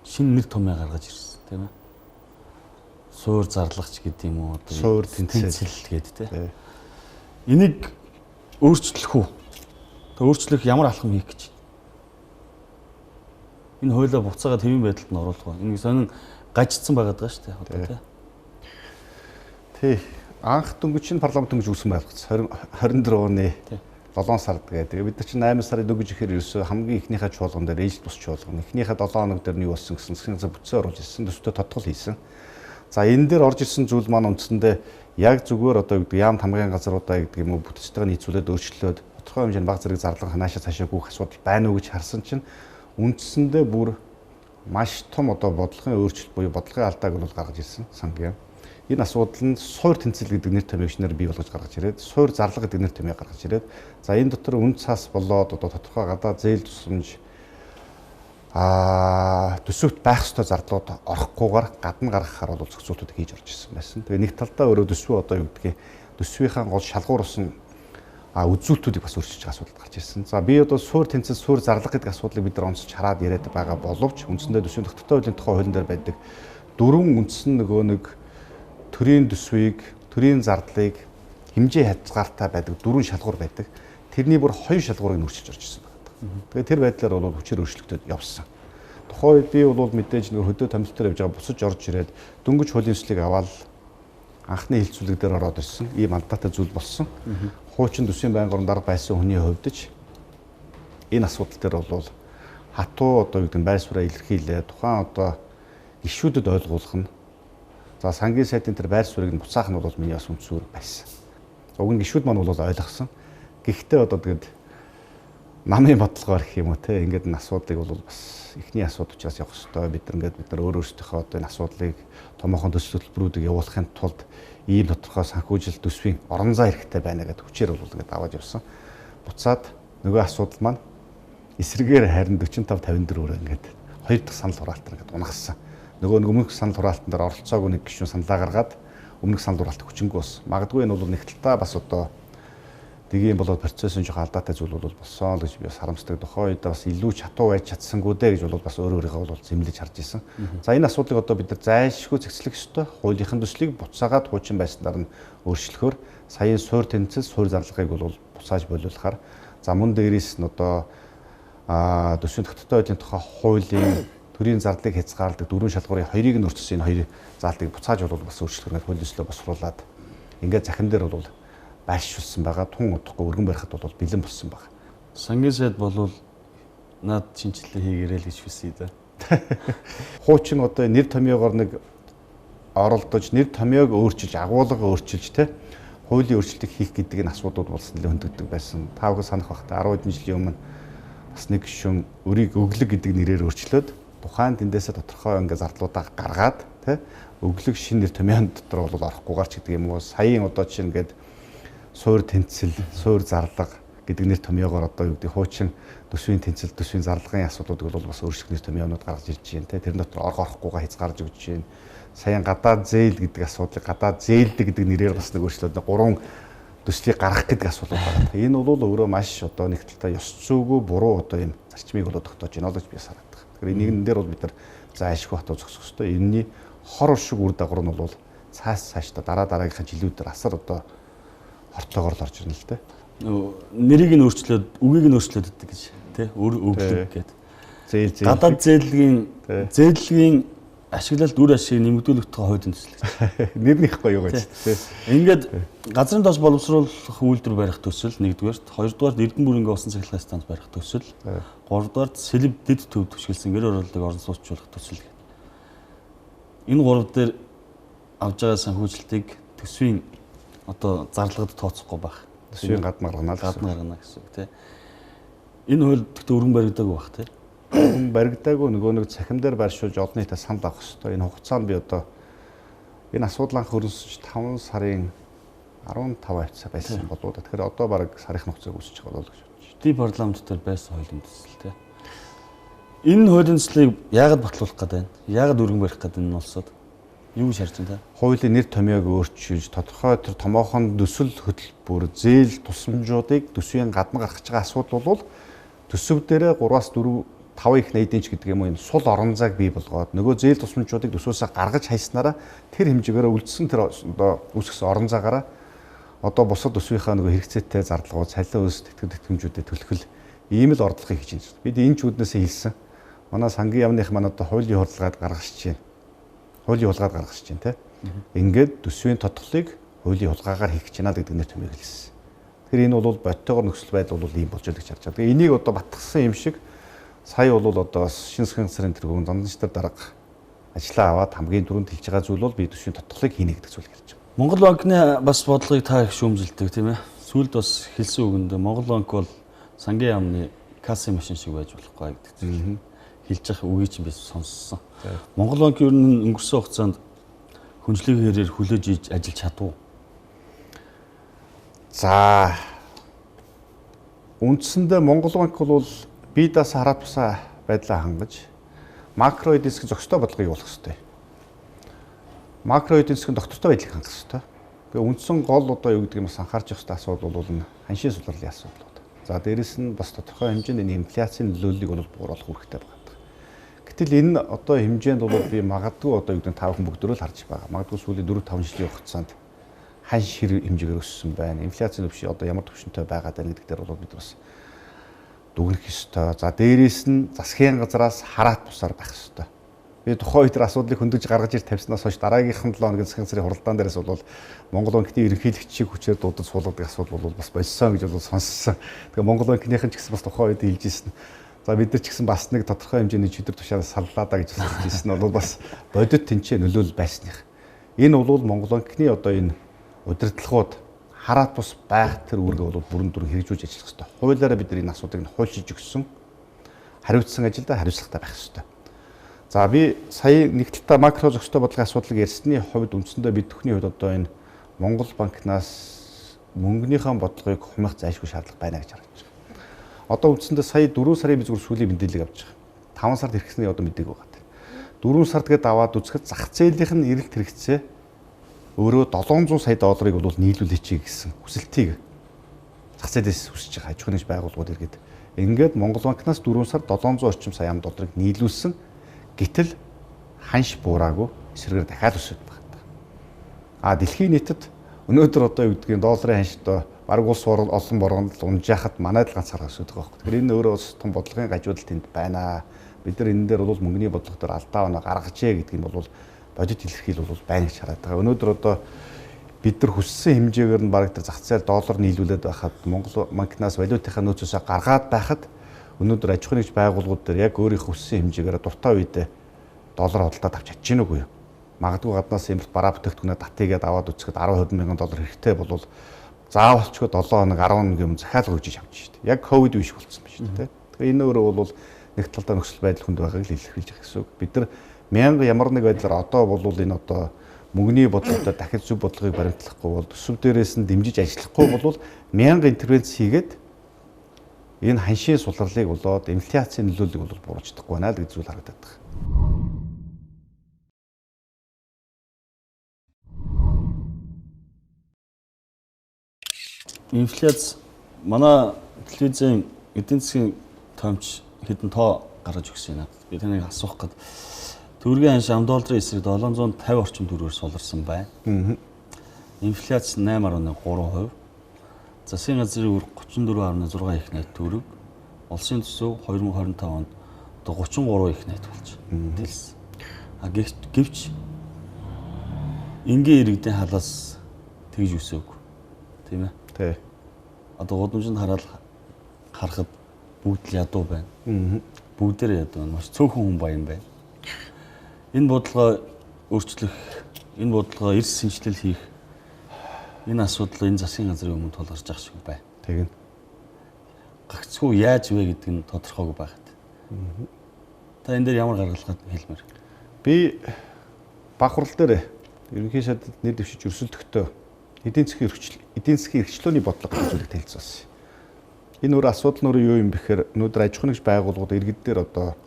шинэ нэр томьёо гаргаж ирсэн тийм ээ. Суур зарлагч гэдэг юм уу одоо суур тэнцэл гэдэг тийм. Энийг өөрчлөх үү? Тэг өөрчлөх ямар алхам хийх гэж? Энэ хуулиа буцаагаад хэвийн байдалд нь оруулах ба. Энэ сонин гажигдсан байгаад байгаа шүү дээ одоо тийм. Тий. Анх дөнгөж парламент дөнгөж үүсгэн байгуулсан 24 оны 7 сард гэдэг. Бид нар чинь 8 сарын дөнгөж ихээр ерөөсөө хамгийн ихнийхээ чуулган дээр ээлж бус чуулган. Эхнийхээ 7 хоног дээр нь юу болсон гэсэн засгийн газар бүтцээ оруулж ирсэн. Төсөвтөө тодтгол хийсэн. За энэ дээр орж ирсэн зүйл маань үндсэндээ яг зүгээр одоо гэдэг яам тамгын газруудаа гэдэг юм уу бүтцтэйг нийцүүлээд өөрчлөлөөд тодорхой хэмжээний баг зэрэг зарлага ханаашаа цаашаа гүйх асуудал байна уу гэж харсан чинь үндсэндээ бүр маш том одоо бодлогын өөрчлөлт буюу бодлогын алдааг бол гаргаж ирсэн сангийн. Энэ асуудал нь суур тэнцэл гэдэг нэр томьёогчноор бий болгож гаргаж ирээд, суур зарлага гэдэг нэр томьёо гаргаж ирээд, за энэ дотор үн цаас болоод одоо тодорхой гадаа зээл тусламж төсөвт байх ёстой зардлууд орохгүйгээр гадна гаргахаар бол зохицуултууд хийж орж ирсэн байсан. Тэгээ нэг талдаа өөрөө төсвөө одоо юу гэдгийг төсвийнхаа гол шалгуур усан үзүүлэлтүүдийг бас өөрчилж байгаа асуудал гарч ирсэн. За би одоо суур тэнцэл, суур зарлага гэдэг асуудлыг бид нар онцлж хараад яриад байгаа боловч үндсэндээ төсвийн тогтвортой хуулийн тухай хуулийн дээр байдаг дөрвөн үндсэн нөгөө нэг төрийн төсвийг, төрийн зардлыг хэмжээ хязгаартай байдаг дөрвөн шалгуур байдаг. Тэрний бүр хоёр шалгуурыг өөрчилж орж ирсэн байна. Тэгээ тэр байдлаар бол хүчээр өөрчлөлтөд явсан. Тухайн үед би бол мэдээж нэг хөдөө томилтоор явж байгаа буцаж орж ирээд дөнгөж хуулийн төслийг аваад анхны хилцүүлэг дээр ороод ирсэн. Ийм алдаатай зүйл болсон. Хуучин төсвийн байнгын дарга байсан хүний хувьд ч энэ асуудал дээр бол хатуу одоо юу гэдэг нь байр сууриа илэрхийлээ. Тухайн одоо гишүүдэд ойлгуулах нь. За сангийн сайдын тэр байр суурийг нь буцаах нь бол миний бас үндсүүр байсан. Уг нь гишүүд маань бол ойлгосон. Гэхдээ одоо тэгээд намын бодлогоор гэх юм уу те ингээд энэ асуудлыг бол бас эхний асуудал учраас явах хэрэгтэй. Бид нар өөр өөрсдийнхөө одоо энэ асуудлыг томоохон төсөл хөтөлбөрүүдийг явуулахын тулд ийм тодорхой санхүүжилт төсвийн орон зай хэрэгтэй байна гэдэг хүчээр бол ингээд аваад явсан. Буцаад нөгөө асуудал маань эсрэгээр харин 45 54-өөр ингээд хоёр дахь санал хураалтаар ингээд унагсан. Нөгөө өмнөх санал хураалтан дээр оролцоогүй нэг гишүүн саналаа гаргаад өмнөх санал хураалт хүчингү бас. Магадгүй энэ бол нэг талдаа бас одоо тэгийн болоод процессын жоо алдаатай зүйл бол болсон л гэж би бас харамсдаг. Тухайн үед бас илүү чатуу байж чадсангүй дээ гэж бол бас өөрийнхөө бол зэмлэж харж исэн. За энэ асуудлыг одоо бид нар зайлшгүй зэгцлэх ёстой. Хуулийн төслийг буцаагаад хуучин байснаар нь өөрчлөхөөр саяын суур тэнцэл, суур зарлагыг бол буцааж болиулахаар за мөн дээрээс нь одоо төсвийн тогтвортой байдлын тухай хуулийн төрийн зардлыг хязгаарладаг дөрвөн шалгуурын хоёрыг нь өртсөн энэ хоёр заалтыг буцааж бол бас өөрчлөхөөр хуулийн төслөө босруулаад ингээд захин дээр бол байршуулсан байгаа. Тун удахгүй өргөн барихад бол бэлэн болсон байгаа. Сангийн сайд болвол наад шинжилгээ хийгээрэй л гэж хүсье да. Хуучин одоо нэр томьёогоор нэг оролдож нэр томьёог өөрчилж агуулга өөрчилж те хуулийн өөрчлөлтийг хийх гэдэг энэ асуудлууд болсон нэлээд хөндөгдөг байсан. Та бүхэн санах бах та 10 хэдэн жилийн өмнө бас нэг гишүүн өрийг өглөг гэдэг нэрээр өөрчлөөд тухайн тэндээсээ тодорхой ингээ зардлуудаа гаргаад те өглөг шинэ нэр томьёон дотор бол орохгүйгээр ч гэдэг юм уу. Саяын одоо чинь ингээд суур тэнцэл, суур зарлага гэдэг нэр томьёогоор одоо юу гэдэг хуучин төсвийн тэнцэл, төсвийн зарлагын асуудлуудыг бол бас өөрчлөх нэр томьёонууд гаргаж ирж байна те. Тэр дотор орохгүйгээ хязгаарж өгч байна. Саяын гадаад зээл гэдэг асуудлыг гадаад зээлдэг гэдэг нэрээр бас нэг өөрчлөлт 3 төслийг гаргах гэдэг асуудал байна. Энэ бол өөрөө маш одоо нэг талдаа ёс зүйгүй буруу одоо юм зарчмыг бол тогтоож байна л гэж би санаад байна. Тэгэхээр энийг дээр бол бид нар зайлшгүй хатуу зогсох ёстой. Энэний хор уршиг үр дагавар нь бол цаашдаа дараагийнхаа жилүүдээр асар одоо хортоогоор л орж ирнэ л дээ. Нэрийг нь өөрчлөөд, үгийг нь өөрчлөөд гэдэг гэж тий өглөг гэдэг. Зээл гадаад зээлгийн ашиглалт үр ашиг нэмэгдүүлэх тухай хуулийн төсөл. Нэрнийхгүй юу гэж тий. Ингээд газрын тос боловсруулах үйлдвэр барих төсөл нэгдүгээрт, хоёрдугаарт эрдэм бүрэнгээ усан цахилгаан станц барих төсөл, гуравдугаарт сэлб дэд төв түшгэлсэн гэр оролдлогыг орон сууцчлуулах төсөл гэдэг. Энэ гурав дээр авж байгаа санхүүжилтийг төсвийн одоо зарлагад тооцохгүй байх. Төсвийн гадна гаргана гэсэн үг тий. Энэ хууль гэхдээ өргөн баригдаагүй байх тий. Баригдаагүй нөгөө нэг цахим дээр байршуулж олон нийтэд санал авах хэрэгтэй. Энэ хугацаанд би одоо энэ асуудал анх хөрөнгөсөж 5 сарын 15 байсан болоо да. Тэгэхээр одоо баг сарын хугацааг үсэж байгаа болоо гэж бодож байна. Ди парламент дээр байсан хуулийн төсөл тий. Энэ хуулийн төслийг яагаад батлуулах гэдэг вэ? Яагаад өргөн барих гэдэг нь улсууд? Юу гэж харж байна те? Хуулийн нэр томьёог өөрчилж тодорхой тэр томоохон төсөл хөтөлбөр зээл тусламжуудыг төсвийн гадна гаргаж байгаа асуудал бол төсөв дээрээ 3-аас 4 5 их эдийн ч гэдэг юм уу энэ сул орон зайг бий болгоод нөгөө зээл тусламжуудыг төсвөөсөө гаргаж хайснараа тэр хэмжээгээр үлдсэн тэр одоо үүсгэсэн орон зайгаараа одоо бусад төсвийнхаа нөгөө хэрэгцээтэй зардлага цалин өс тэтгэмжүүдэд төлөхөл ийм л ордлогыг хийж байна. Бид энэ ч үднээсээ хэлсэн. Манай сангийн яамных маань одоо хуулийн хурдлагад гаргаж чинь. Хуулийн хулгайд гаргаж чинь те. Ингээд төсвийн тодголыг хуулийн хулгайгаар хийх гэж байна гэдэг нэр томьёог хэлсэн. Тэгэхээр энэ бол бодтойгоор нөхцөл байдал бол ийм болж байгаа гэж харж байгаа. Тэгээ энийг одоо батгсан юм шиг сая бол одоо шинэ засгийн газрын тэргүүн занданчдаар дарга ажлаа аваад хамгийн түрүүнд хэлж байгаа зүйл бол би төсвийн тодголыг хийнэ гэдэг зүйл хэлж байгаа. Монгол банкны бас бодлогыг та их шүүмжилдэг тийм ээ. Сүүлд бас хэлсэн үгэнд Монгол банк бол сангийн яамны кассын машин шиг байж болохгүй гэдэг зүйл хэлж байгаа үгийг чинь би сонссон. Монгол банк ер нь өнгөрсөн хугацаанд хүнжлэгийн хэрээр хүлээж иж ажиллаж чадав. За үндсэндээ Монгол банк бол бие даасан хараад бусаа байдлаа хангаж макро эдийн засгийн зохистой бодлогыг явуулах хэрэгтэй. Макро эдийн засгийн доктортой байдлыг хангах хэрэгтэй. Тэгээ үндсэн гол одоо юу гэдэг юм бас анхаарч явах хэрэгтэй асуудал бол ханшийн сулралын асуудлууд. За дээрэс нь бас тодорхой хэмжээнд энэ инфляцийн нөлөөллийг бол бууруулах хэрэгтэй байна. Гэтэл энэ одоо хэмжээнд бол би магадгүй одоо юу гэдэг нь 5 хүн бүгдөө л харж байгаа. Магадгүй сүүлийн 4-5 жилийн хугацаанд ханш хэр хэмжээгээр өссөн байна. Инфляцийн өвчин одоо ямар түвшинтэй байгаад байна гэдэг дээр бол бид бас дүгнэх ёстой. За дээрээс нь засгийн газраас хараат бусаар байх ёстой. Би тухайн үед асуудлыг хөндөж гаргаж ир тавьснаас хойш дараагийнхан 7 хоногийн засгийн газрын хуралдаан дээрээс бол Монгол банкны ерөнхийлөгчийг хүчээр дуудаж суулгадаг асуудал бол бас болсон гэж бол сонссон. Тэгээ Монгол банкныхан ч гэсэн бас тухайн үед хэлж ирсэн. За бид нар ч гэсэн бас нэг тодорхой хэмжээний чөтгөр тушаалаас саллаа да гэж хэлж ирсэн нь бол бас бодит тэнцээ нөлөөлөл байсных. Энэ бол Монгол банкны одоо энэ удирдлагууд хараат бус байх тэр үүргээ бол бүрэн дүрэн хэрэгжүүлж ажиллах хэрэгтэй. Хуулиараа бид нар энэ асуудыг нь хуульчилж өгсөн. Хариуцсан ажилдаа хариуцлагатай байх хэрэгтэй. За би сая нэг талдаа макро зохистой бодлогын асуудлыг ярьсны хувьд үндсэндээ бид бүхний хувьд одоо энэ Монгол банкнаас мөнгөнийхөө бодлогыг хумих зайлшгүй шаардлага байна гэж харж байгаа. Одоо үндсэндээ сая 4 сарын би зүгээр сүүлийн мэдээлэл авч байгаа. 5 сард хэрэгсний одоо мэдээг байгаа. 4 сард гээд аваад үзэхэд зах зээлийнх нь эрэлт хэрэгцээ өөрөө 700 сая долларыг бол нийлүүлээч гэсэн хүсэлтийг зах зээлээс хүсэж байгаа аж ахуйн нэгж байгууллагууд иргэд ингээд Монгол банкнаас 4 сард 700 орчим сая ам долларыг нийлүүлсэн. Гэтэл ханш буураагүй эсрэгээр дахиад өсөж байгаа. А дэлхийн нийтэд өнөөдөр одоо юу гэдгийг долларын ханш одоо бараг улс олон боргонд унжаахад манайд л ганцаараа өсөж байгаа байхгүй. Тэгэхээр энэ өөрөө бас том бодлогын гажуудал тэнд байна. Бид нар энэ дээр бол мөнгөний бодлого дээр алдаа оноо гаргажээ гэдгийг бол бодит илэрхийл бол байна гэж хараад байгаа. Өнөөдөр одоо бид нар хүссэн хэмжээгээр нь бараг тэр зах зээл доллар нийлүүлээд байхад Монгол банкнаас валютынхаа нөөцөөсөө гаргаад байхад өнөөдөр аж ахуйн нэгж байгууллагууд дээр яг өөрийнхөө хүссэн хэмжээгээр дуртай үедээ доллар хөдөлтөд авч чадж гин үгүй юу? Магадгүй гаднаас импорт бараа бүтээгдэхүүнээ татыгээд аваад үзэхэд 10 мянган доллар хэрэгтэй болвол заавалчгүй 7 хоног 11 юм захиалга өгч авч шүү дээ. Яг ковид үе шиг болсон байна шүү дээ. Тэгэхээр энэ өөрөө бол нэг талдаа нөхцөл байдал хүнд байгааг л илэрхийлж байгаа гэсэн үг. Бид нар мянга ямар нэг байдлаар одоо бол энэ одоо мөнгөний бодлогоор дахид зөв бодлогыг баримтлахгүй бол төсөв дээрээс нь дэмжиж ажиллахгүй бол мянга интервенц хийгээд энэ ханшийн сулралыг болоод инфляцийн нөлөөллийг бол буруучдахгүй байна л гэж зүйл харагдаад байна. Инфляц манай телевизийн эдийн засгийн томч хэдэн тоо гаргаж өгсөн юм. Би таныг асуух гээд төгрөгийн ханш ам долларын эсрэг 750 орчим төгрөгөөр суларсан байна. Инфляц 8.3%. Засгийн газрын үр 34.6 их найт төгрөг. Улсын төсөв 2025 онд одоо 33 их найт болж дэлсэн. А гэвч энгийн иргэдийн халаас тэгж өсөөг. Тийм ээ. Тий. Одоо гудамжинд харахад бүгд л ядуу байна. Бүгдээр ядуу байна. Маш цөөхөн хүн баян байна. Энэ бодлогоо өөрчлөх, энэ бодлогоо эрс шинжилэл хийх энэ асуудал энэ засгийн газрын өмнө тулгарч байгаа шиг байна. Тэгнь. Гагцгүй яаж вэ гэдэг нь тодорхойгүй байхад. Та энэ дээр ямар гаргалгаад хэлмээр? Би баг хурал дээр ерөнхий сайдад нэр дэвшиж өрсөлдөхтөө эдийн засгийн эрхчлөөний бодлого гэж зүйлийг танилцуулсан. Энэ өөр асуудал нь юу юм бэхээр өнөөдөр аж ахуйн нэгж байгууллагууд иргэд дээр одоо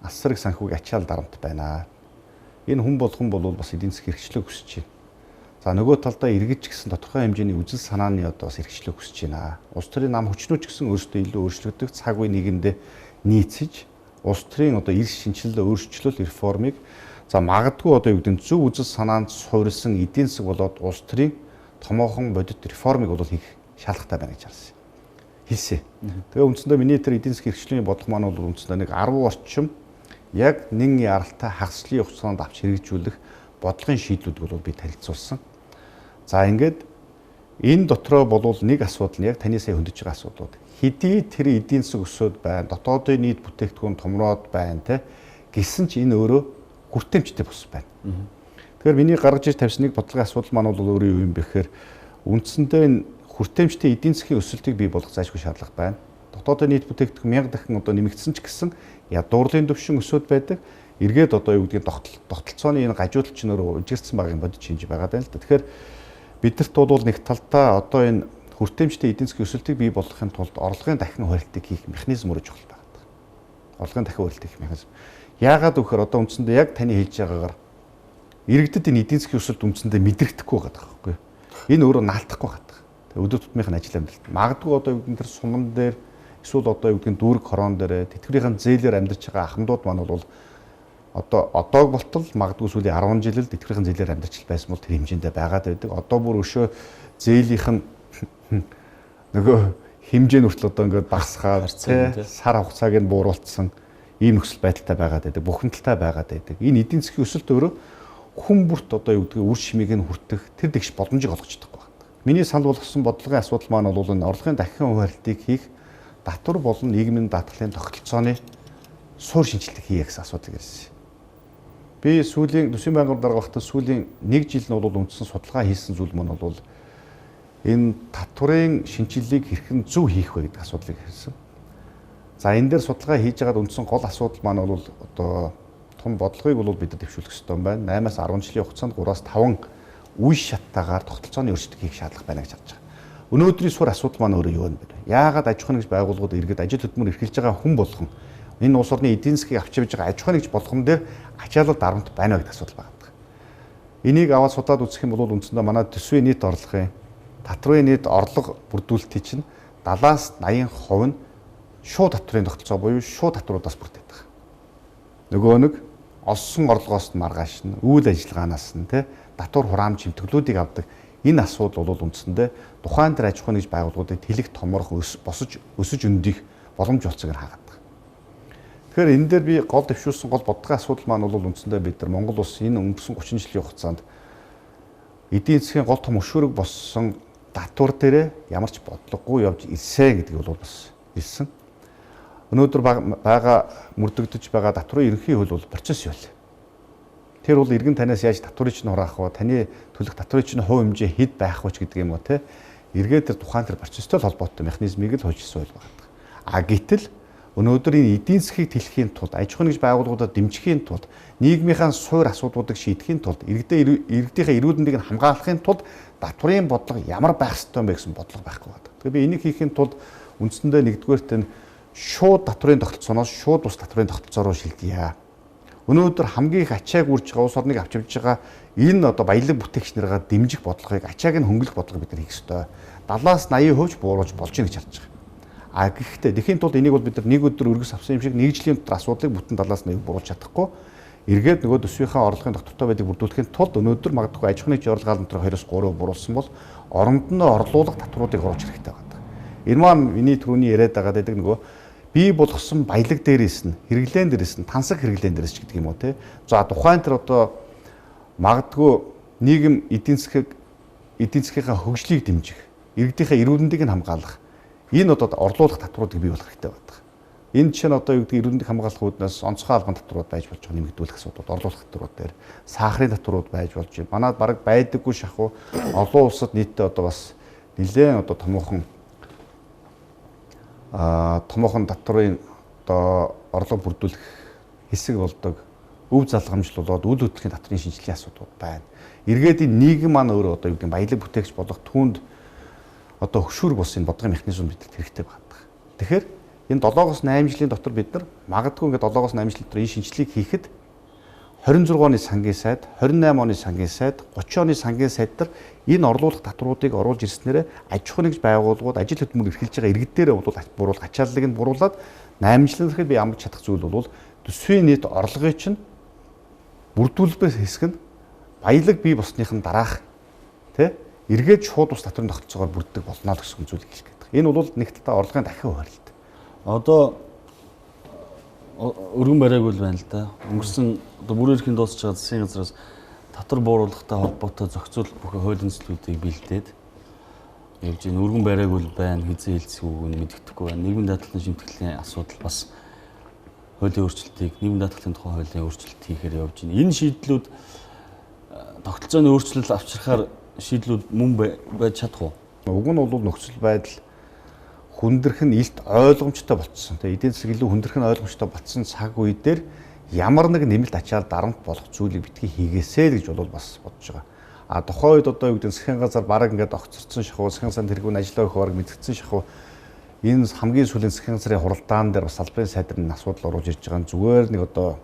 асар их санхүүг ачаал дарамт байна. Энэ хүн болгон бол бас эдийн засгийн эрхчлөө хүсэж байна. За нөгөө талдаа иргэд ч гэсэн тодорхой хэмжээний үжил санааны одоо бас эрхчлөө хүсэж байна. Улс төрийн нам хүчнүүд ч гэсэн өөрсдөө илүү өөрчлөгдөх цаг үе нийгэмдээ нийцэж улс төрийн одоо эрс шинжилгээ өөрчлөл реформыг за магадгүй одоо юу гэдэг нь зөв үжил санаанд суурилсан эдийн засаг болоод улс төрийн томоохон бодит реформыг бол хийх шаардлагатай байна гэж харсан. Хэлсэн. Тэгээ үндсэндээ миний тэр эдийн засгийн эрхчлөөний бодлого маань бол үндсэндээ нэг 10 орчим яг нэгэн яралтай хагасчлын хугацаанд авч хэрэгжүүлэх бодлогын шийдлүүдийг бол би танилцуулсан. За ингээд энэ дотроо болвол нэг асуудал нь яг таны сая хөндөж байгаа асуудлууд. Хэдий тэр эдийн засаг өсөд байна, дотоодын нийт бүтээгдэхүүн томроод байна те гэсэн ч энэ өөрөө хүртээмжтэй бос байна. Тэгэхээр миний гаргаж ирж тавьсан нэг бодлогын асуудал маань бол өөрөө юу юм бэ гэхээр үндсэндээ энэ хүртээмжтэй эдийн засгийн өсөлтийг бий болгох зайлшгүй шаардлага байна. Дотоодын нийт бүтээгдэхүүн 1000 дахин одоо нэмэгдсэн ч гэсэн ядуурлын төвшин өсөд байдаг. Эргээд одоо юу гэдгийг тогтолцооны энэ гажуудал ч нөр үжигдсэн байгаа юм бодож шинж байгаа даа л да. Тэгэхээр бидэрт бол нэг талдаа одоо энэ хүртээмжтэй эдийн засгийн өсөлтийг бий болгохын тулд орлогын дахин хуваарлтыг хийх механизм өөрөө чухал байгаа. Орлогын дахин хуваарлт хийх механизм. Яагаад гэхээр одоо үндсэндээ яг таны хэлж байгаагаар иргэдэд энэ эдийн засгийн өсөлт үндсэндээ мэдрэгдэхгүй байгаа байхгүй юу? Энэ өөрөө наалтахгүй байгаа. Тэгээ өдөр тутмынхын ажил амьдралд магадгүй одоо юу гэдэг нь суман дээр эсвэл одоо юу гэдэг нь дүүрэг хорон дээр тэтгэврийн зээлээр амьдарч байгаа ахмадууд маань бол одоог болтол магадгүй сүүлийн 10 жил л тэтгэврийн зээлээр амьдарч байсан бол тэр хэмжээндээ байгаад байдаг. Одоо бүр өшөө зээлийнх нь нөгөө хэмжээ нь хүртэл одоо ингээд багасгаад сар хугацааг нь бууруулсан ийм нөхцөл байдалтай байгаад байдаг. Бухимдалтай байгаад байдаг. Энэ эдийн засгийн өсөлт өөрөө хүн бүрт одоо юу гэдэг үр шимийг нь хүртэх тэр дэвш боломжийг олгож чадахгүй байна. Миний санал болгосон бодлогын асуудал маань бол энэ орлогын дахин хуваарлтыг хийх татвар болон нийгмийн даатгалын тогтолцооны суур шинжилгээ хийе гэсэн асуудал ирсэн. Би сүүлийн төсвийн байнгын дарга багтаа сүүлийн 1 жил нь бол үндсэн судалгаа хийсэн зүйл мөн бол энэ татварын шинжилгээг хэрхэн зөв хийх вэ гэдэг асуудлыг хэлсэн. За энэ дээр судалгаа хийж байгаад үндсэн гол асуудал маань бол одоо том бодлогыг бол бид дэвшүүлэх ёстой юм байна. 8-аас 10 жилийн хугацаанд 3-5 үе шаттайгаар тогтолцооны өөрчлөлт хийх шаардлага байна гэж харж байгаа. Өнөөдрийн сур асуудал маань өөрөө юу вэ? Яагаад аж ахуйн нэгж байгууллагууд иргэд ажил хөдөлмөр эрхэлж байгаа хүн болгон энэ улс орны эдийн засгийг авч явж байгаа аж ахуйн нэгж болгон дээр ачаалал дарамт байна гэдэг асуудал байгаа. Энийг аваад судаад үзэх юм бол үндсэндээ манай төсвийн нийт орлогын татварын нийт орлого бүрдүүлэлтийн чинь 70-аас 80% нь шууд татварын тогтолцоо буюу шууд татваруудаас бүрдээд байгаа. Нөгөө нэг олсон орлогоос нь маргааш нь үйл ажиллагаанаас нь татвар хураамж тэмдэглэлүүдийг авдаг энэ асуудал бол үндсэндээ тухайн тэр аж ахуйн нэгж байгууллагуудыг тэлэх томорох босож өсөж өндөх боломж болцоог хаагаад байгаа. Тэгэхээр энэ дээр би гол дэвшүүлсэн гол бодлогын асуудал маань бол үндсэндээ бид нар Монгол улс энэ өнгөрсөн 30 жилийн хугацаанд эдийн засгийн гол том өшөөрөг болсон татвар дээрээ ямар ч бодлогогүй явж ирсэн гэдгийг бол бас хэлсэн. Өнөөдөр байгаа мөрдөгдөж байгаа татварын ерөнхий хууль бол процесс юу вэ? Тэр бол иргэн танаас яаж татварыг чинь хураах вэ? Таны төлөх татварын чинь хувь хэмжээ хэд байх вэ гэдэг юм уу те? Эргээд тэр тухайн тэр процесстэй холбоотой механизмыг л хойшлсон байл байгаа. А гэтэл өнөөдөр энэ эдийн засгийг тэлэхийн тулд аж ахуйн нэгж байгууллагуудад дэмжихийн тулд нийгмийнхаа суур асуудлуудыг шийдэхийн тулд иргэдийнхээ эрүүл мэндийг хамгаалахын тулд татварын бодлого ямар байх ёстой юм бэ гэсэн бодлого байхгүй байна. Тэгэхээр би энийг хийхин тулд үндсэндээ нэгдүгээрт нь шууд татварын тогтолцооноос шууд ус татварын тогтолцоо руу шилжийе. Өнөөдөр хамгийн их ачааг үрж байгаа улс орныг авч явж байгаа энэ одоо баялаг бүтээгч нарыгаа дэмжих бодлогыг ачааг нь хөнгөлөх бодлого бид нар хийх ёстой. 70-аас 80% бууруулж болж ийн гэж харж байгаа. А гэхдээ тэхийн тулд энийг бол бид нар нэг өдөр өргөс авсан юм шиг нэг жилийн дотор асуудлыг бүтэн 70-аас 80% бууруулж чадахгүй. Эргээд нөгөө төсвийнхаа орлогын доктортой байдгийг бүрдүүлэхийн тулд өнөөдөр магадгүй аж ахуйн нэгж орлогын хаалт дотор 2-3 бууруулсан бол оронд нь орлуулах татваруудыг оруулах хэрэгтэй байна. Энэ маань миний түрүүний яриад байгаа гэдэг нөгөө бий болгосон баялаг дээрээс нь хэрэглэн дээрээс нь тансаг хэрэглэн дээрээс ч гэдэг юм уу те. За тухайн тэр одоо магадгүй нийгэм эдийн засгийнхаа хөгжлийг дэмжих, иргэдийнхээ эрүүл мэндийг нь хамгаалах энэ одоо орлуулах татваруудыг бий болгох хэрэгтэй байна. Энэ чинь одоо юу гэдэг эрүүл мэндийг хамгаалах үүднээс онцгой албан татварууд байж болж байгаа нэмэгдүүлэх асуудал, орлуулах татварууд дээр сахарын татварууд байж болж байна. Манайд бараг байдаггүй шахуу олон улсад нийтдээ одоо бас нэлээд одоо томоохон татварын одоо орлого бүрдүүлэх хэсэг болдог өв залгамжлуулаад үйл хөдлөлийн татварын шинжилгээний асуудал байна. Эргээд энэ нийгэм маань өөрөө одоо юу гэдэг баялаг бүтээгч болох түүнд одоо хөшүүрэг болсон энэ бодлогын механизм бидэнд хэрэгтэй байна. Тэгэхээр энэ 7-8 жилийн дотор бид нар магадгүй ингээд 7-8 жилийн дотор энэ шинжилгээг хийхэд 26 оны сангийн сайд, 28 оны сангийн сайд, 30 оны сангийн сайд нар энэ орлуулах татваруудыг оруулж ирснээр аж ахуйн нэгж байгууллагууд ажил хөдөлмөр эрхэлж байгаа иргэдээрээ бууруулах ачааллыг нь буруулад 8 жилийн дахид би амж чадах зүйл бол төсвийн нийт орлогын чинь бүрдүүлбэр хэсэг нь баялаг бий болсных нь дараах тий эргээд шууд ус татварын тогтолцоогоор бүрддэг болно л гэсэн зүйлийг хэлэх гэдэг. Энэ бол нэг талаа орлогын дахин хуваарлт. Одоо өргөн барайгүй л байна л да. Өнгөрсөн одоо бүр эрхийн дуусч байгаа засгийн газраас татвар бууруулахтай холбоотой зохицуул бүхэн хуулийн төслүүдийг бэлдээд явж ийн өргөн барайгүй л байна. Хизээ хэлцгүүг нь мэддэхгүй байна. Нийгмийн даатгалын шимтгэлийн асуудал бас хуулийн өөрчлөлтийг нийгмийн даатгалын тухай хуулийн өөрчлөлт хийхээр явж ийн. Энэ шийдлүүд тогтолцооны өөрчлөлт авчрахаар шийдлүүд мөн байж чадах уу? Уг нь бол нөхцөл байдал хүндрэх нь илт ойлгомжтой болцсон. Тэгээ эдийн засаг илүү хүндрэх нь ойлгомжтой болцсон цаг үе дээр ямар нэг нэмэлт ачаал дарамт болох зүйлийг битгий хийгээсэй гэж бол бас бодож байгаа. А тухайн үед одоо юу гэдэг засгийн газар бараг ингээд огцорсон шахуу, засгийн газрын тэргүүн ажиллаа өгөх бараг мэдгдсэн шахуу энэ хамгийн сүүлийн засгийн газрын хуралдаан дээр бас салбарын сайдрын асуудал оруулж ирж байгаа нь зүгээр нэг одоо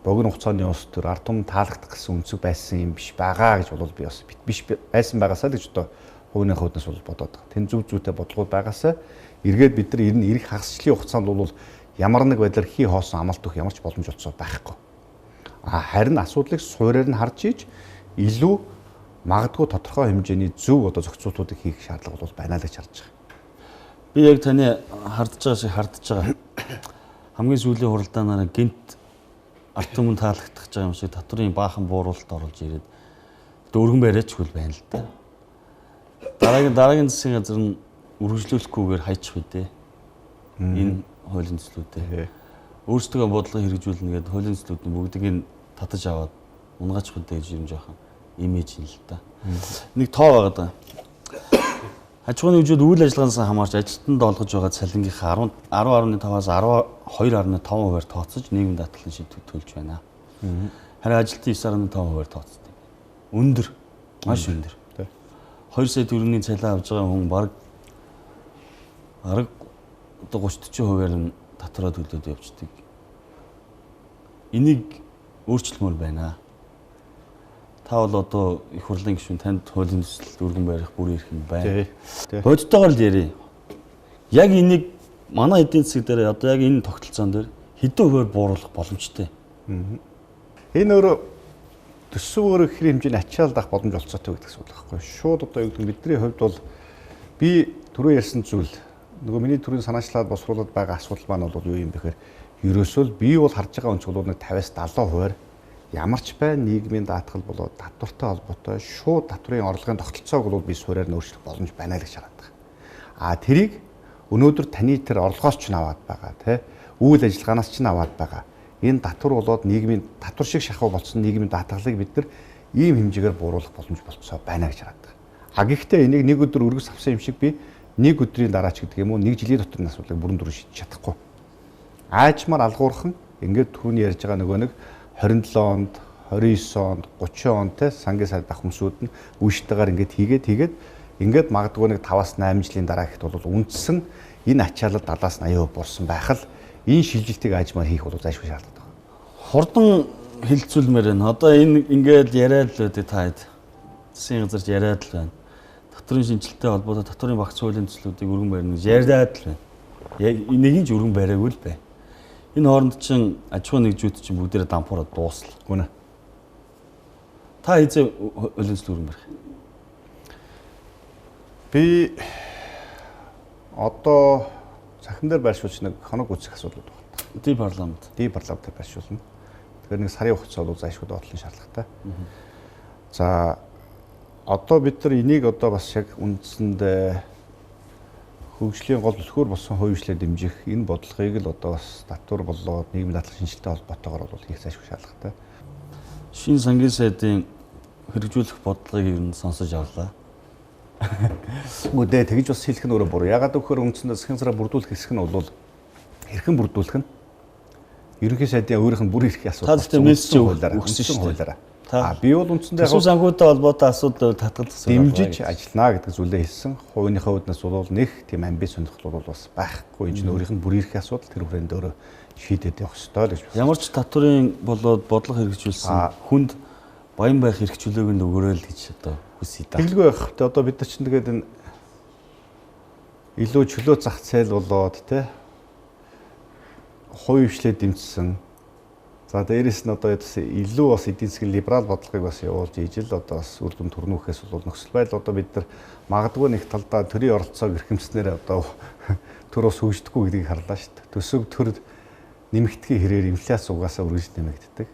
богино хугацааны ус төр ард түмэн таалагдах гэсэн үнцэг байсан юм биш байгаа гэж бол би бас биш байсан байгаасаа л гэж одоо хувийн хөвднөөс бол бодоод байгаа. Тэн зүв зүйтэй бодлогууд байгаасаа эргээд бид нар энэ ирэх хагасчлын хугацаанд бол ямар нэг байдлаар хий хоосон амлалт өгөх ямар ч боломж олцоо байхгүй. Харин асуудлыг суурьаар нь харж ийж илүү магадгүй тодорхой хэмжээний зөв одоо зохицуултуудыг хийх шаардлага бол байна л гэж харж байгаа. Би яг таны хардж байгаа шиг хардж байгаа. Хамгийн сүүлийн хуралдаанаараа гинт ард түмэн таалагдах байгаа юм шиг татварын баахан бууруулалт оруулж ирээд өргөн барайч хөл байна л да. Дараагийн засгийн газар нь үргэлжлүүлэхгүйгээр хайчих үү дээ. Энэ хуулийн төслүүдээ. Өөрсдөө бодлого хэрэгжүүлнэ гэдэг хуулийн төслүүдний бүгдийг нь татаж аваад унгаач хүнтэй гэж юм жоохон имиж юм л да. Нэг тоо байгаа даа. Аж ахуйн нэгжүүд үйл ажиллагаанаас хамаарч ажилтнанд олгож байгаа цалингийнхаа 10.5-аас 12.5%-аар тооцож нийгэм даатгалын шийдвэр төлж байна. Харин ажилтны 9.5%-аар тооцдог. Өндөр, маш өндөр. 2 сая төгрөгийн цалин авж байгаа хүн бараг одоо 30-40%-аар нь татвараа төлөөд явждаг. Энийг өөрчлөмөр байна. Та бол одоо их хурлын гишүүн танд хуулийн төсөл өргөн барих бүр ирэх юм байна. Бодтойгоор л ярив. Яг энийг манай эдийн засаг дээр одоо яг энэ тогтолцоон дээр хэдэн хувиар бууруулах боломжтой. Энэ өөрөө төсөв өөрөө хэр хэмжээний ачаалал авах боломж олцоотой гэдэг асуудал байхгүй. Шууд одоо юу гэдэг бидний хувьд бол би түрүү ярьсан зүйл нөгөө миний түрүүний санаачлаад босруулаад байгаа асуудал маань бол юу юм бэхээр ерөөсөө би бол харж байгаа өнцгөл бол 50-70% ямар ч бай нийгмийн даатгал болоод татвартай холбоотой шууд татврын орлогын тогтолцоог бол би суурьаар өөрчлөх боломж байна л гэж хараад байгаа. А тэрийг өнөөдөр таны тэр орлогоос ч аваад байгаа тий үйл ажиллагаанаас ч аваад байгаа. Энэ татвар болоод нийгмийн татвар шиг шахав болсон нийгмийн даатгалыг бид нар ийм хэмжээгээр бууруулах боломж болцоо байна гэж хараад байгаа. А гэхдээ энийг нэг өдөр өргөс авсан юм шиг би нэг өдрийн дараа ч гэдэг юм уу нэг жилийн дотор нь асуудлыг бүрэн дүрэн шийдэж чадахгүй. Аажмаар алгуурхан ингээд түрүүний ярьж байгаа нөгөө нэг 27 онд, 29 онд, 30 онд те сангийн сайд ах хүмүүсүүд нь үйлчлэгээр ингээд ингээд магадгүй нэг 5-8 жилийн дараа гэхэд бол үндсэн энэ ачаалал 70-80% буурсан байх л энэ шилжилтийг аажмаар хийх бол зайлшгүй шаардлагатай байна. Хурдан хилцүүлмээр байна. Одоо энэ ингээд яриад л үү та хэд. Засгийн газарч яриад л байна. Татврын шинжилттэй холбоотой татврын багц хуулийн төслүүдийг өргөн барина гэж яриад л байна. Яг нэгийг ч өргөн бариагүй л бай. Энэ хооронд чинь аж ахуйн нэгжүүд чинь бүгдээрээ дампуураад дуусла. Гүнэ. Та хизээ хуулийн төсөл өргөн барих. Би одоо цахим дээр байршуулж нэг хоног үүсэх асуудал байна. Ди парламентаар байршуулна. Тэгэхээр нэг сарын хугацаа бол зайлшгүй доотлын шаардлагатай. За одоо бид нар энийг одоо бас яг үндсэндээ хөгжлийн гол түлхүүр болсон хувьчлаа дэмжих энэ бодлогыг л одоо бас татвар болоод нийгмийн даатгалын шинжилттэй холбоотойгоор бол хийх зайлшгүй шаардлагатай. Шинэ сангийн сайдын хэрэгжүүлэх бодлогыг ер нь сонсож авлаа. Үгүй тэгж бас хэлэх нь өөрөө буруу. Ягаад гэвэл үндсэндээ засгийн газраа бүрдүүлэх хэсэг нь бол хэрхэн бүрдүүлэх нь ерөнхий сайдын өөрийнх нь бүр ирэх асуудал. Та зөвхөн мессеж өгсөн шүү дээ. Би бол үндсэндээ төсөв санхүүтэй холбоотой асуудал татгалзах дэмжиж ажиллана гэдэг зүйлээ хэлсэн. Хувийнхаа хувьднаас бол нэг тийм амбиц сонирхол бол бас байхгүй. Энэ чинь өөрийнх нь бүр ирэх асуудал тэр хүрээнд өөрөө шийдээд явах ёстой л гэж байна. Ямар ч татврын болоод бодлого хэрэгжүүлсэн хүнд баян байх эрх чөлөөг нь өгөөрэй л гэж одоо хүсье да. Тэглгүй байх. Тэгээ одоо бид нар чинь тэгээд энэ илүү чөлөө зах зээл болоод те хувь хвшлээ дэмжсэн. За дээрэс нь одоо илүү бас эдийн засгийн либерал бодлогыг бас явуулж ижил одоо бас үр дүн төрнөхөөс бол нөхцөл байдал одоо бид нар магадгүй нэг талдаа төрийн оролцоог эрхэмснээр одоо төр ус хөгждөггүй гэдгийг харлаа шүү дээ. Төсөв төр нэмэгдэхин хэрээр инфляц угаасаа үргэлж нэмэгддэг.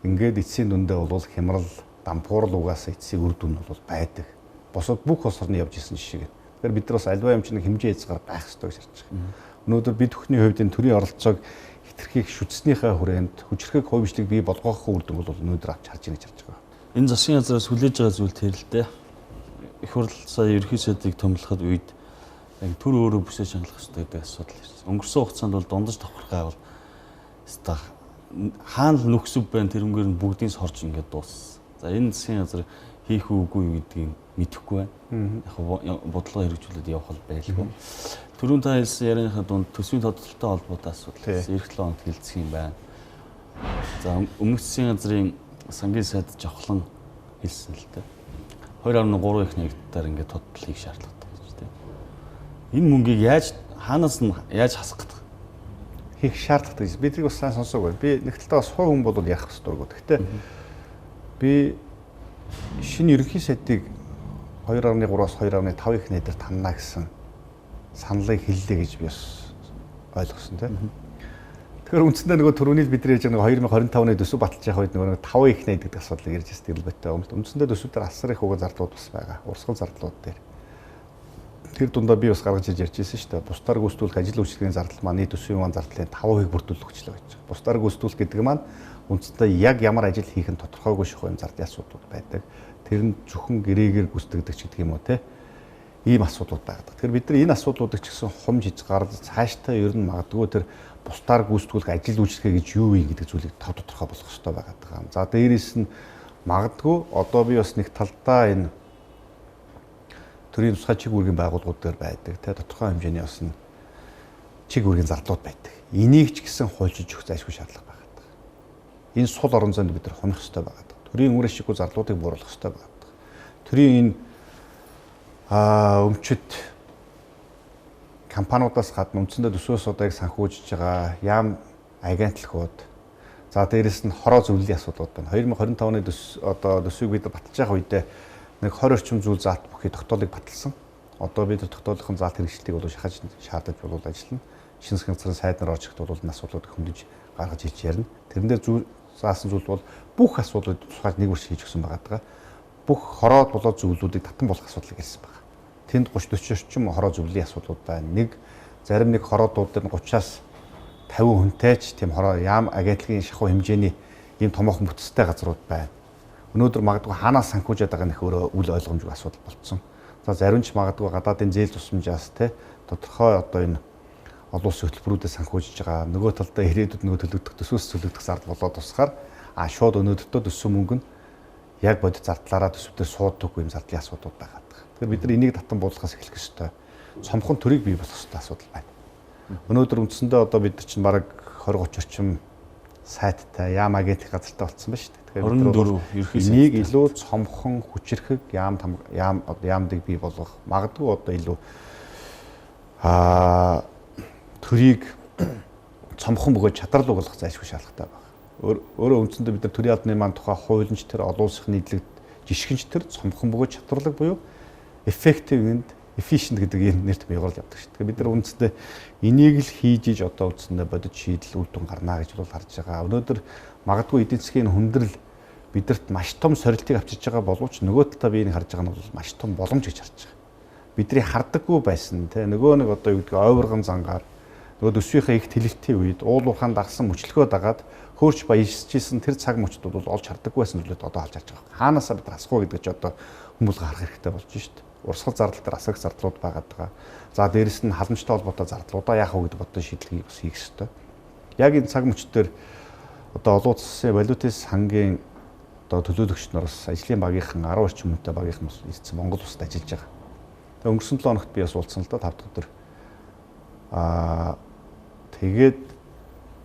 Ингээд эцсийн дүндээ бол хямрал, дампуурал угаасаа эцсийн үр дүн бол байдаг. Босод бүх улс орны явж исэн жишээ. Тэгэхээр бид нар бас альва юм чинь хэмжээ хязгаар байх ёстой гэж харж байгаа. Өнөөдөр бид бүхний хувьд энэ төрийн оролцоог хэтэрхийг шүтснийхээ хүрээнд хүчрхэг хувьчлыг бий болгох үр дүн бол өнөөдөр авч харж байгаа гэж харж байгаа. Энэ засгийн газраас хүлээж байгаа зүйл тэр л дээ. Их хурл сая ерөнхий сайдыг томлоход үед яг төр өөрөө бүсээ шаналх хэрэгтэй гэдэг асуудал ирсэн. Өнгөрсөн хугацаанд бол дундаж давхархай бол өстой хаана л нөхсөв байна тэрнгээр нь бүгдийн сорж ингээд дууссан. За энэ засгийн газар хийх үгүй юу гэдгийг мэдэхгүй байна. Яг бодлого хэрэгжүүлээд явах бол байлгүй. Түрүүн та хэлсэн ярианыхаа дунд төсвийн тодорхойлолттой холбоотой асуудал эх 7 хоногт хилцэх юм байна. За өмнөх засгийн газрын сангийн сайд жавхлан хэлсэн л дээ. 2.3 их нэгдээр ингээд тодтол хийх шаардлагатай гэж тийм. Энэ мөнгийг хаанаас нь яаж хасах гэдэг хийх шаардлагатай гэж би тэрийг бас сайн сонсоогүй. Би нэг талдаа бас хувь хүн бол ярих хэрэгтэй гоо. Гэхдээ би шинэ ерөнхий сайдыг 2.3-аас 2.5 их найдаар танна гэсэн саналыг хэллээ гэж би бас ойлгосон тийм. Тэгэхээр үндсэндээ нөгөө түрүүний бид ярьж байгаа 2025 оны төсөв баталж явах үед нөгөө 5 их найд гэдэг асуудлыг ярьж ирсэн хэлбэтэй. Үндсэндээ төсвүүдээр асар их уг зардлууд бас байгаа. Урсгал зардлууд дээр. Тэр дундаа би бас гаргаж ирж ярьж байсан шүү дээ. Бусдаар гүйцэтгүүлэх ажил үйлчлэгийн зардал маань нийт төсвийн маань зардлын 5% бүрдүүлэх хүчлээ гэж байна. Бусдаар гүйцэтгүүлэх гэдэг маань үндсэндээ яг ямар ажил хийх нь тодорхойгүй шихуйн зардлын асуудлууд байдаг. Тэр нь зөвхөн гэрээгээр гүйцэтгэдэг ч гэдэг юм уу те. Ийм асуудлууд байдаг. Тэгэхээр бид нар энэ асуудлуудыг ч гэсэн хумж хийж гаргаж цаашдаа ер нь магадгүй тэр бусдаар гүйцэтгүүлэх ажил үйлчлэгээ гэж юу вэ гэдэг зүйлийг тав тодорхой болгох хэрэгтэй байгаа. За дээрээс нь магадгүй одоо би бас нэг талдаа энэ төрийн тусгай чиг үүргийн байгууллагууд дээр байдаг те тодорхой хэмжээний бас чиг үүргийн зардлууд байдаг. Энийг ч гэсэн хуульчилж өгөх зайлшгүй шаардлага байгаа. Энэ сул орон зайд бид нар хумих хэрэгтэй байгаа. Төрийн үүрэг шигүү зардлуудыг бууруулах хэрэгтэй байгаа. Төрийн энэ өмчөд компаниудаас гадна үндсэндээ төсвөө суудаыг санхүүжиж байгаа яам агентлагууд за дээрэс нь хороо зөвлөлийн асуудлууд байна. 2025 оны төсвийг бид баталж байгаа үедээ нэг 20 орчим зүйл заалт бүхий тогтоолыг баталсан. Одоо бид тогтоолын заалт хэрэгжилтийг бол шахаж шаардаж бол ажиллана. Шинэ засгийн газрын сайд нар орж ирэхэд бол энэ асуудлуудыг хөндөж гаргаж ирж ярина. Тэрэн дээр заасан зүйл бол бүх асуудлууд тусгай нэг үрс хийж өгсөн байгаа. Бүх хороод болоод зөвлөлүүдийг татан болох асуудлыг хэлсэн байна. Тэнд 30-40 орчим хороо зөвлөлийн асуудлууд байна. Зарим нэг хороодууд дээр 30-аас 50 хүнтэйч тийм хороо яам агентлагийн шахуу хэмжээний ийм томоохон бүтцтэй газрууд байна. Өнөөдөр магадгүй хаанаас санхүүжээд байгаа нөх өөрөө үл ойлгомжгүй асуудал болцсон. За зарим ч магадгүй гадаадын зээл тусламжаас те тодорхой одоо энэ олон улсын хөтөлбөрүүдэд санхүүжиж байгаа. Нөгөө талдаа ирээдүйд нөгөө төлөгдөх төсвөөс төлөгдөх зардал болоод тусгаар шууд өнөөдөртөө төсөв мөнгө нь яг бодит зардлаараа төсөвдөр суудаггүй юм зардлын асуудал байгаа. Тэгэхээр бид нар энийг татан буулгахаас эхлэх ёстой. Цомхон төрийг бий болгох ёстой асуудал байна. Өнөөдөр үндсэндээ одоо бид нар чинь бараг 20-30 орчим сайттай яам агентлаг газартай болсон байна шүү дээ. Тэгэхээр энийг илүү цомхон хүчирхэг яамдыг бий болгох магадгүй одоо илүү төрийг цомхон бөгөөд чадварлаг болгох зайлшгүй шаардлагатай байна. Өөрөө үндсэндээ бид нар төрийн албаны маань тухай хуулийн төр олон улсын нийтлэг жишгэнч төр цомхон бөгөөд чадварлаг буюу effective and efficient гэдэг нэрт бий болгож явдаг шүү дээ. Бид нар үндсэндээ энийг л хийж иж одоо үндсэндээ бодит шийдэл үр дүн гарна гэж бол харж байгаа. Өнөөдөр магадгүй эдийн засгийн хүндрэл бидэрт маш том сорилтыг авчирч байгаа боловч нөгөө талаа би энийг харж байгаа нь бол маш том боломж гэж харж байгаа. Бидний хардаггүй байсан те нөгөө нэг одоо юу гэдэг ойвргон зангаар нөгөө төсвийнхээ их тэлэлтийн үед уул уурхаан дагсан мөчлөгөө дагаад хөөрч баяжчихсэн тэр цаг мөчтүүд бол олж хардаггүй байсан зүйлүүд одоо олж харж байгаа. Хаанаасаа бид асахгүй гэдэг ч одоо хүмүүс харах хэрэгтэй болж шүү дээ. Урсгал зардал дээр асар их зардлууд байгаад байгаа. За дээрэс нь халамжтай холбоотой зардлуудаа яах вэ гэдэг бодсон шийдлийг бас хийх ёстой. Яг энэ цаг мөчтөр одоо олон улсын валютын сангийн одоо төлөөлөгч нар бас ажлын багийнхан 10 орчим хүнтэй багийнхан бас ирсэн Монгол улсад ажиллаж байгаа. Тэгээ өнгөрсөн 7 хоногт би бас уулзсан л да 5 дахь өдөр. Тэгээд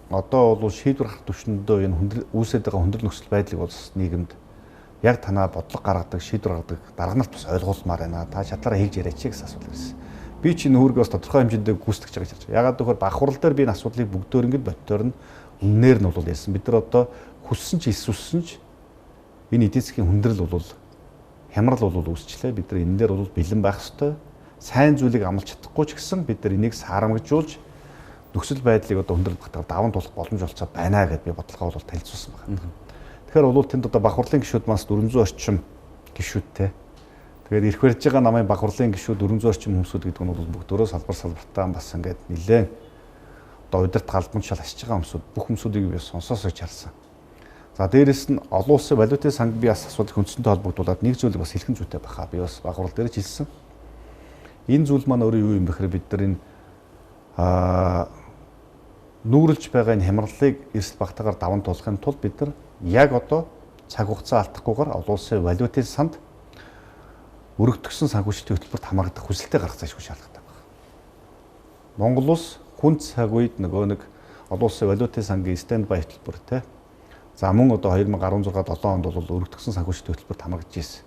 одоо бол шийдвэр гаргах төвшөндөө энэ үүсэж байгаа хүндрэл нөхцөл байдлыг бас нийгэмд яг танаа бодлого гаргадаг, шийдвэр гаргадаг дарга нарт бас ойлгуулмаар байна. Та шатлаараа хийж яриач гэсэн асуулт ирсэн. Би чинь нүүргээс тодорхой хэмжээндээ гүйцэтгэж байгаа гэж харж байна. Ягаад гэвэл баг хурал дээр би энэ асуудлыг бүгдөө ингэж бодтоор нь үнээр нь бол ярьсан. Бид нар одоо хүссэн ч эсвэлсэн ч энэ эдийн засгийн хүндрэл бол хямрал бол үүсчлээ. Бид нар энэ дээр бол бэлэн байх ёстой. Сайн зүйлийг амлаж чадахгүй ч гэсэн бид нар энийг саарамгажуулж нөхцөл байдлыг одоо хүндрэл багтаах даван туулах боломж олцоо байна гэдээ би бодлогоо бол танилцуулсан байна. Тэгэхээр бол тэнд одоо бах хурлын гишүүд маань 400 орчим гишүүдтэй. Тэгээд ирэх барьж байгаа намын бах хурлын гишүүд 400 орчим хүмүүсүүд гэдэг нь бол бүгдөө салбар салбартаа бас ингээд нэлээд одоо удирд галбан шал асж байгаа хүмүүсүүд бүх хүмүүсүүдийг би сонсоосоо чарсан. За дээрэс нь олон улсын валютын санг би бас асуудал хүнсэнтэй холбогдуулаад нэг зүйлийг бас хэлхэн зүйтэй баха. Би бас бах хурал дээр хэлсэн. Энэ зүйл маань өөрөө юу юм бэ гэхээр бид нар энэ нүүрлж байгаа энэ хямралыг эрсдэл багтаагаар даван туулахын тулд бид нар яг одоо цаг хугацаа алдахгүйгээр олон улсын валютын санд өргөдгсөн санхүүжилтийн хөтөлбөрт хамгаалах хүсэлтэд гаргах зайлшгүй шаардлагатай байна. Монгол улс хүн цаг үед нөгөө нэг олон улсын валютын сангийн стендбай хөтөлбөр те. За мөн одоо 2016-7 онд бол өргөдгсөн санхүүжилтийн хөтөлбөрт хамгаалж ирсэн.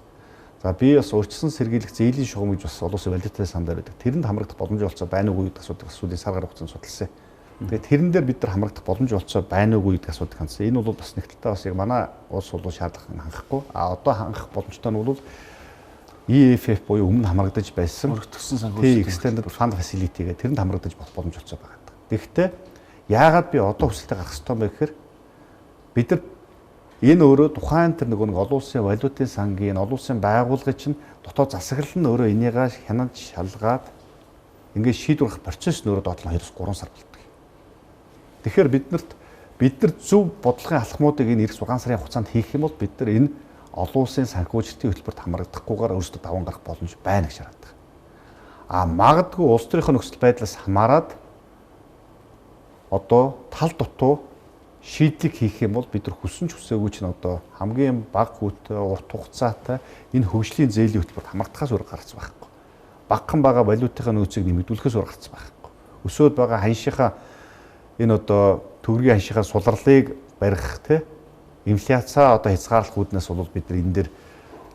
За би бас урьдчилан сэргийлэх зээлийн шугам гэж бас олон улсын валютын сан дээр байдаг. Тэрэнд хамрагдах боломж олцоо байна уугүй гэдэг асуудыг сүүлийн сар гаруй хугацаанд судалсан. Тэгээд тэрэн дээр бид нар хамрагдах боломж олцоо байна уугүй гэдэг асуудыг хандсан. Энэ бол бас нэг талаа бас яг манай улс бол шаардлага хангахгүй. Одоо хангах боломжтой нь бол EFF буюу өмнө хамрагдаж байсан өргөдгсөн санхүүжилтийн extended fund facility гэх тэрэнд хамрагдаж болох боломж олцоо байгаа. Тэгэхдээ яагаад би одоо хүсэлтэд гарах ёстой юм бэ гэхээр бид нар Энэ өөрөө тухайн тэр нэг олон улсын валютын сангийн олон улсын байгууллагын чинь дотоод засаглал нь өөрөө энийгээ хянаж шалгаад ингээд шийдвэрлэх процесс нь өөрөө доотлон 2-3 сар болдог. Тэгэхээр бид нар зөв бодлогын алхмуудыг энэ эх 6 сарын хугацаанд хийх юм бол бид нар энэ олон улсын санхүүжилтийн хөтөлбөрт хамрагдахгүйгээр өөрсдөө даван гарах боломж байна гэж хараад байгаа. А магадгүй улс төрийн нөхцөл байдлаас хамаарат одоо тал дутуу шийдлийг хийх юм бол бид нар хүссэн ч хүсээгүй ч одоо хамгийн бага хүүтэй урт хугацаатай энэ хөгжлийн зээлийн хөтөлбөрт хамрагдахаас өөр гарц байхгүй. Багахан бага валютын нөөцийг нэмэгдүүлэхээс өөр гарц байхгүй. Өсөөд байгаа ханшийнхаа энэ одоо төгрөгийн ханшийнхаа сулралыг барих инфляцаа одоо хязгаарлах үүднээс бол бид нар энэ дээр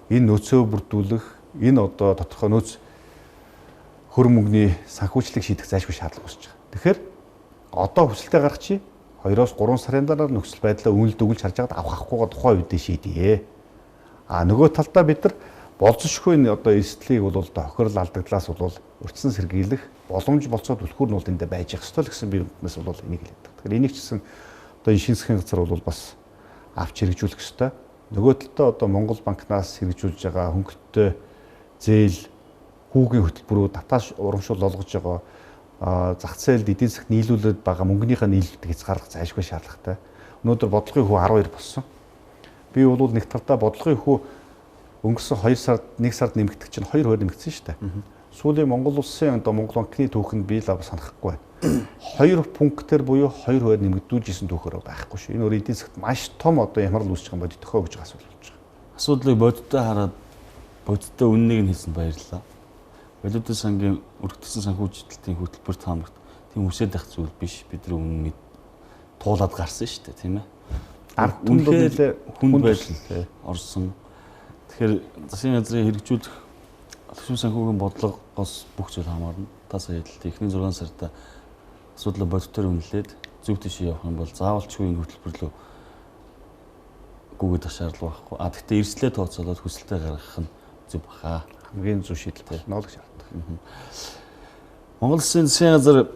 энэ нөөцөө бүрдүүлэх энэ одоо тодорхой нөөц хөр мөнгөний санхүүжлийг шийдэх зайлшгүй шаардлага үүсэж байгаа. Тэгэхээр одоо хүсэлтэд гарах чи 2-3 сарын дараа нөхцөл байдлаа үнэлд өгүүлж харж байгаад авах авахгүйгээ тухайн үедээ шийдье. А нөгөө талдаа бид нар болцсошгүй одоо эрсдлийг бол тохирол алдагдлаас бол урьдчилан сэргийлэх боломж болцоод түлхүүр нь бол эндээ байж их ёстой л гэсэн би үнднээс бол энийг хэлээд байна. Тэгэхээр энийг ч гэсэн одоо энэ шинэ засгийн газар бол бас авч хэрэгжүүлэх ёстой. Нөгөө талдаа одоо Монгол банкнаас хэрэгжүүлж байгаа хөнгөлөлтөө зээл хүүгийн хөтөлбөрүүд татааш урамшуул олгож байгаа зах зээлд эдийн засагт нийлүүлээд байгаа мөнгөнийхөө нийлүүлэлтийг хязгаарлах зайлшгүй шаардлагатай. Өнөөдөр бодлогын хүү 12 болсон. Би бол нэг талдаа бодлогын хүү өнгөрсөн 2 сард 1 сард нэмэгдэх чинь 2 хувиар нэмэгдсэн шүү дээ. Сүүлийн Монгол улсын одоо Монгол банкны түүхэнд би л санахгүй байна. 2 пунктээр буюу 2 хувиар нэмэгдүүлжсэн түүхээр байхгүй шүү. Энэ өөр эдийн засагт маш том одоо ямар л үүсэж байгаа юм бодит төхөө гэж асуулт болж байгаа. Асуудлыг бодиттой хараад бодиттой үннийг нь хэлсэн баярлалаа. Валютын сангийн өргөдсөн санхүүжилтийн хөтөлбөрт хамрагт тийм үсээд байх зүйл биш. Бидний үнэн туулаад гарсан шүү дээ, тийм ээ. Ард түмэн хүнд байдал орсон. Тэгэхээр засгийн газрын хэрэгжүүлэх алхам санхүүгийн бодлогоос бүх зүйл хамаарна. Та сая хэллээ. Эхний 6 сарда асуудлаа бодитоор үнэлээд зөв тийш явах юм бол заавалчгүй энэ хөтөлбөр рүү гүгээд шаардлага байхгүй. А гэхдээ эрслээ тооцоолоод хүсэлтэд гаргах нь зөв баха. Хамгийн зөв шийдэл болно л гэж харагдав. Монгол Улсын засгийн газар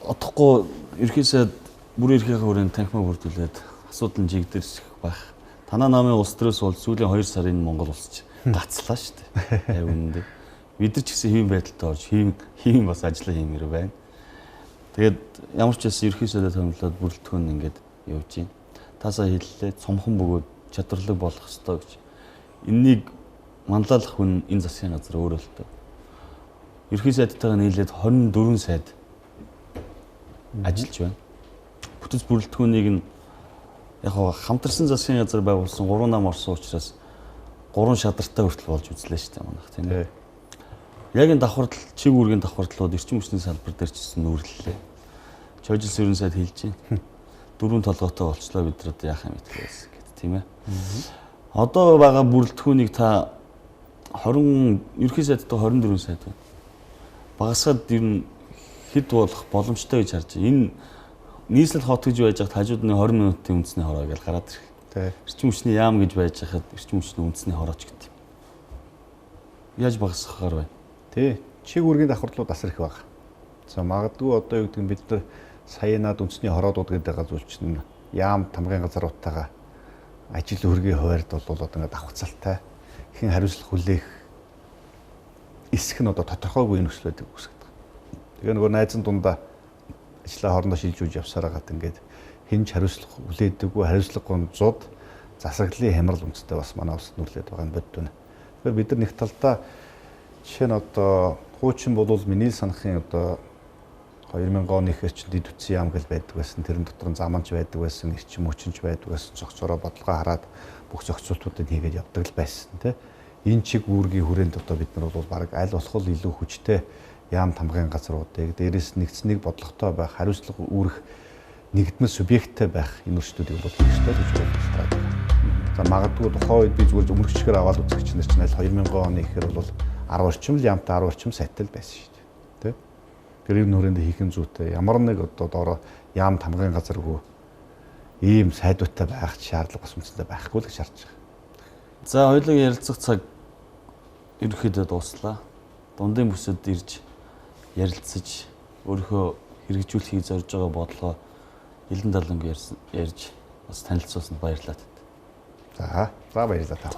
одохгүй ерхийсэд бүрийн эрхийн хүрээнд танхимаа бүрдүүлээд асуудал нь жигдэрсэх байх. Танаа намын улс төрөөс бол сүүлийн 2 сарын Монгол улсч гацлаа шүү дээ. Үнэндээ. Бид нар ч гэсэн хэвэн байдалтай орж хэвэн бас ажиллаа хиймээр байна. Тэгээд ямар ч байсан ерхийсэдээ томилоод бүрэлдэхүүн ингээд явж байна. Таасаа хэллээ цомхон бөгөөд чадварлаг болох ёстой гэж. Энэнийг манлайлах хүн энэ засгийн газар өөрөө л дээ. Ерхий сайдтайгаа нийлээд 24 сайд ажиллаж байна. Бүтэц бүрэлдэхүүнийг нь яг хамтарсан засгийн газар байгуулсан 3 нам орсон учраас 3 шадартай хүртэл болж үзлээ шүү дээ манайх тийм ээ. Яг энэ давхардал чиг үүргийн давхардлууд эрчим хүчний салбар дээр ч гэсэн нүүрлэлээ. Чойжлс ерөн сайд хэлж байна. 4 толгойтой болчлоо бид нар яах юм гэхээс гэд тийм ээ. Одоо байгаа бүрэлдэхүүнийг та 20 ерхий сайдтай 24 сайд байна. Багасгаад ер нь хэд болох боломжтой гэж харж байна. Энэ нийслэл хот гэж байж хад хажууд нь 20 минутын үндэсний хороо гэж гараад ирэх. Эрчим хүчний яам гэж байж хад эрчим хүчний үндэсний хорооч гэдэг. Яаж багасгахаар байна? Тий. Чиг үүргийн давхарлууд асар их байна. За магадгүй одоо юу гэдэг нь бид нар саянаад үндэсний хороодууд гэдэг байгаа зүйл чинь яам тамгын газруудтайгаа ажил хөргийн хуваард бол одоо ингээд давхцалтай ихэн хариуцлага хүлээх эсэх нь одоо тодорхойгүй нөхцөл байдал үүсгэж байгаа. Тэгээ нөгөө найзан дундаа ажлаа хоорондоо шилжүүлж явсараа гад ингээд хинж хариуцлага хүлээдэггүй хариуцлага гонцод засаглалын хямрал үндэстэй бас манай улсад нөлөөд байгаа нь бодд байна. Тэгэхээр бид нар нэг талдаа жишээ нь одоо хуучин болвол миний санахын одоо 2000 оны ихэр чинь дэд үтсэн яам гэл байдаг байсан. Тэрэн дотор нь заманч байдаг байсан, эрчим хүчинч байдаг байсан. Зохицороо бодлогоо хараад бүх зохицуултуудыг хийгээд явдаг л байсан тий. Энэ чиг үүргийн хүрээнд одоо бид нар бол баг аль болох илүү хүчтэй яам тамгын газруудыг дээрээс нэгцнийг бодлоготой байх, хариуцлага үүрэх нэгдмэл субъекттэй байх энэ өрсөлдүүдийг бол хийх ёстой гэж бодож байна. За магадгүй тухайн үед би зүгээр өмнөгчгөр аваад үзэгч нар чинь 2000 оны ихэр бол 10 орчим л яамтай 10 орчим сайтал байсан шүү дээ. Тэ? Тэр энэ хүрээнд хийх юм зүйтэй. Ямар нэг одоо доороо яам тамгын газаргүй ийм сайдуутай байх шаардлага бас үнэндээ байхгүй л гэж харж байгаа. За хоёулаа ярилцах цаг ерөөхдөө дууслаа. Дундын бүсэд ирж ярилцаж өөрийнхөө хэрэгжүүлэхийг зорж байгаа бодлого элен даланг ярьж бас танилцуулсанд баярлалаа. За баярлалаа та.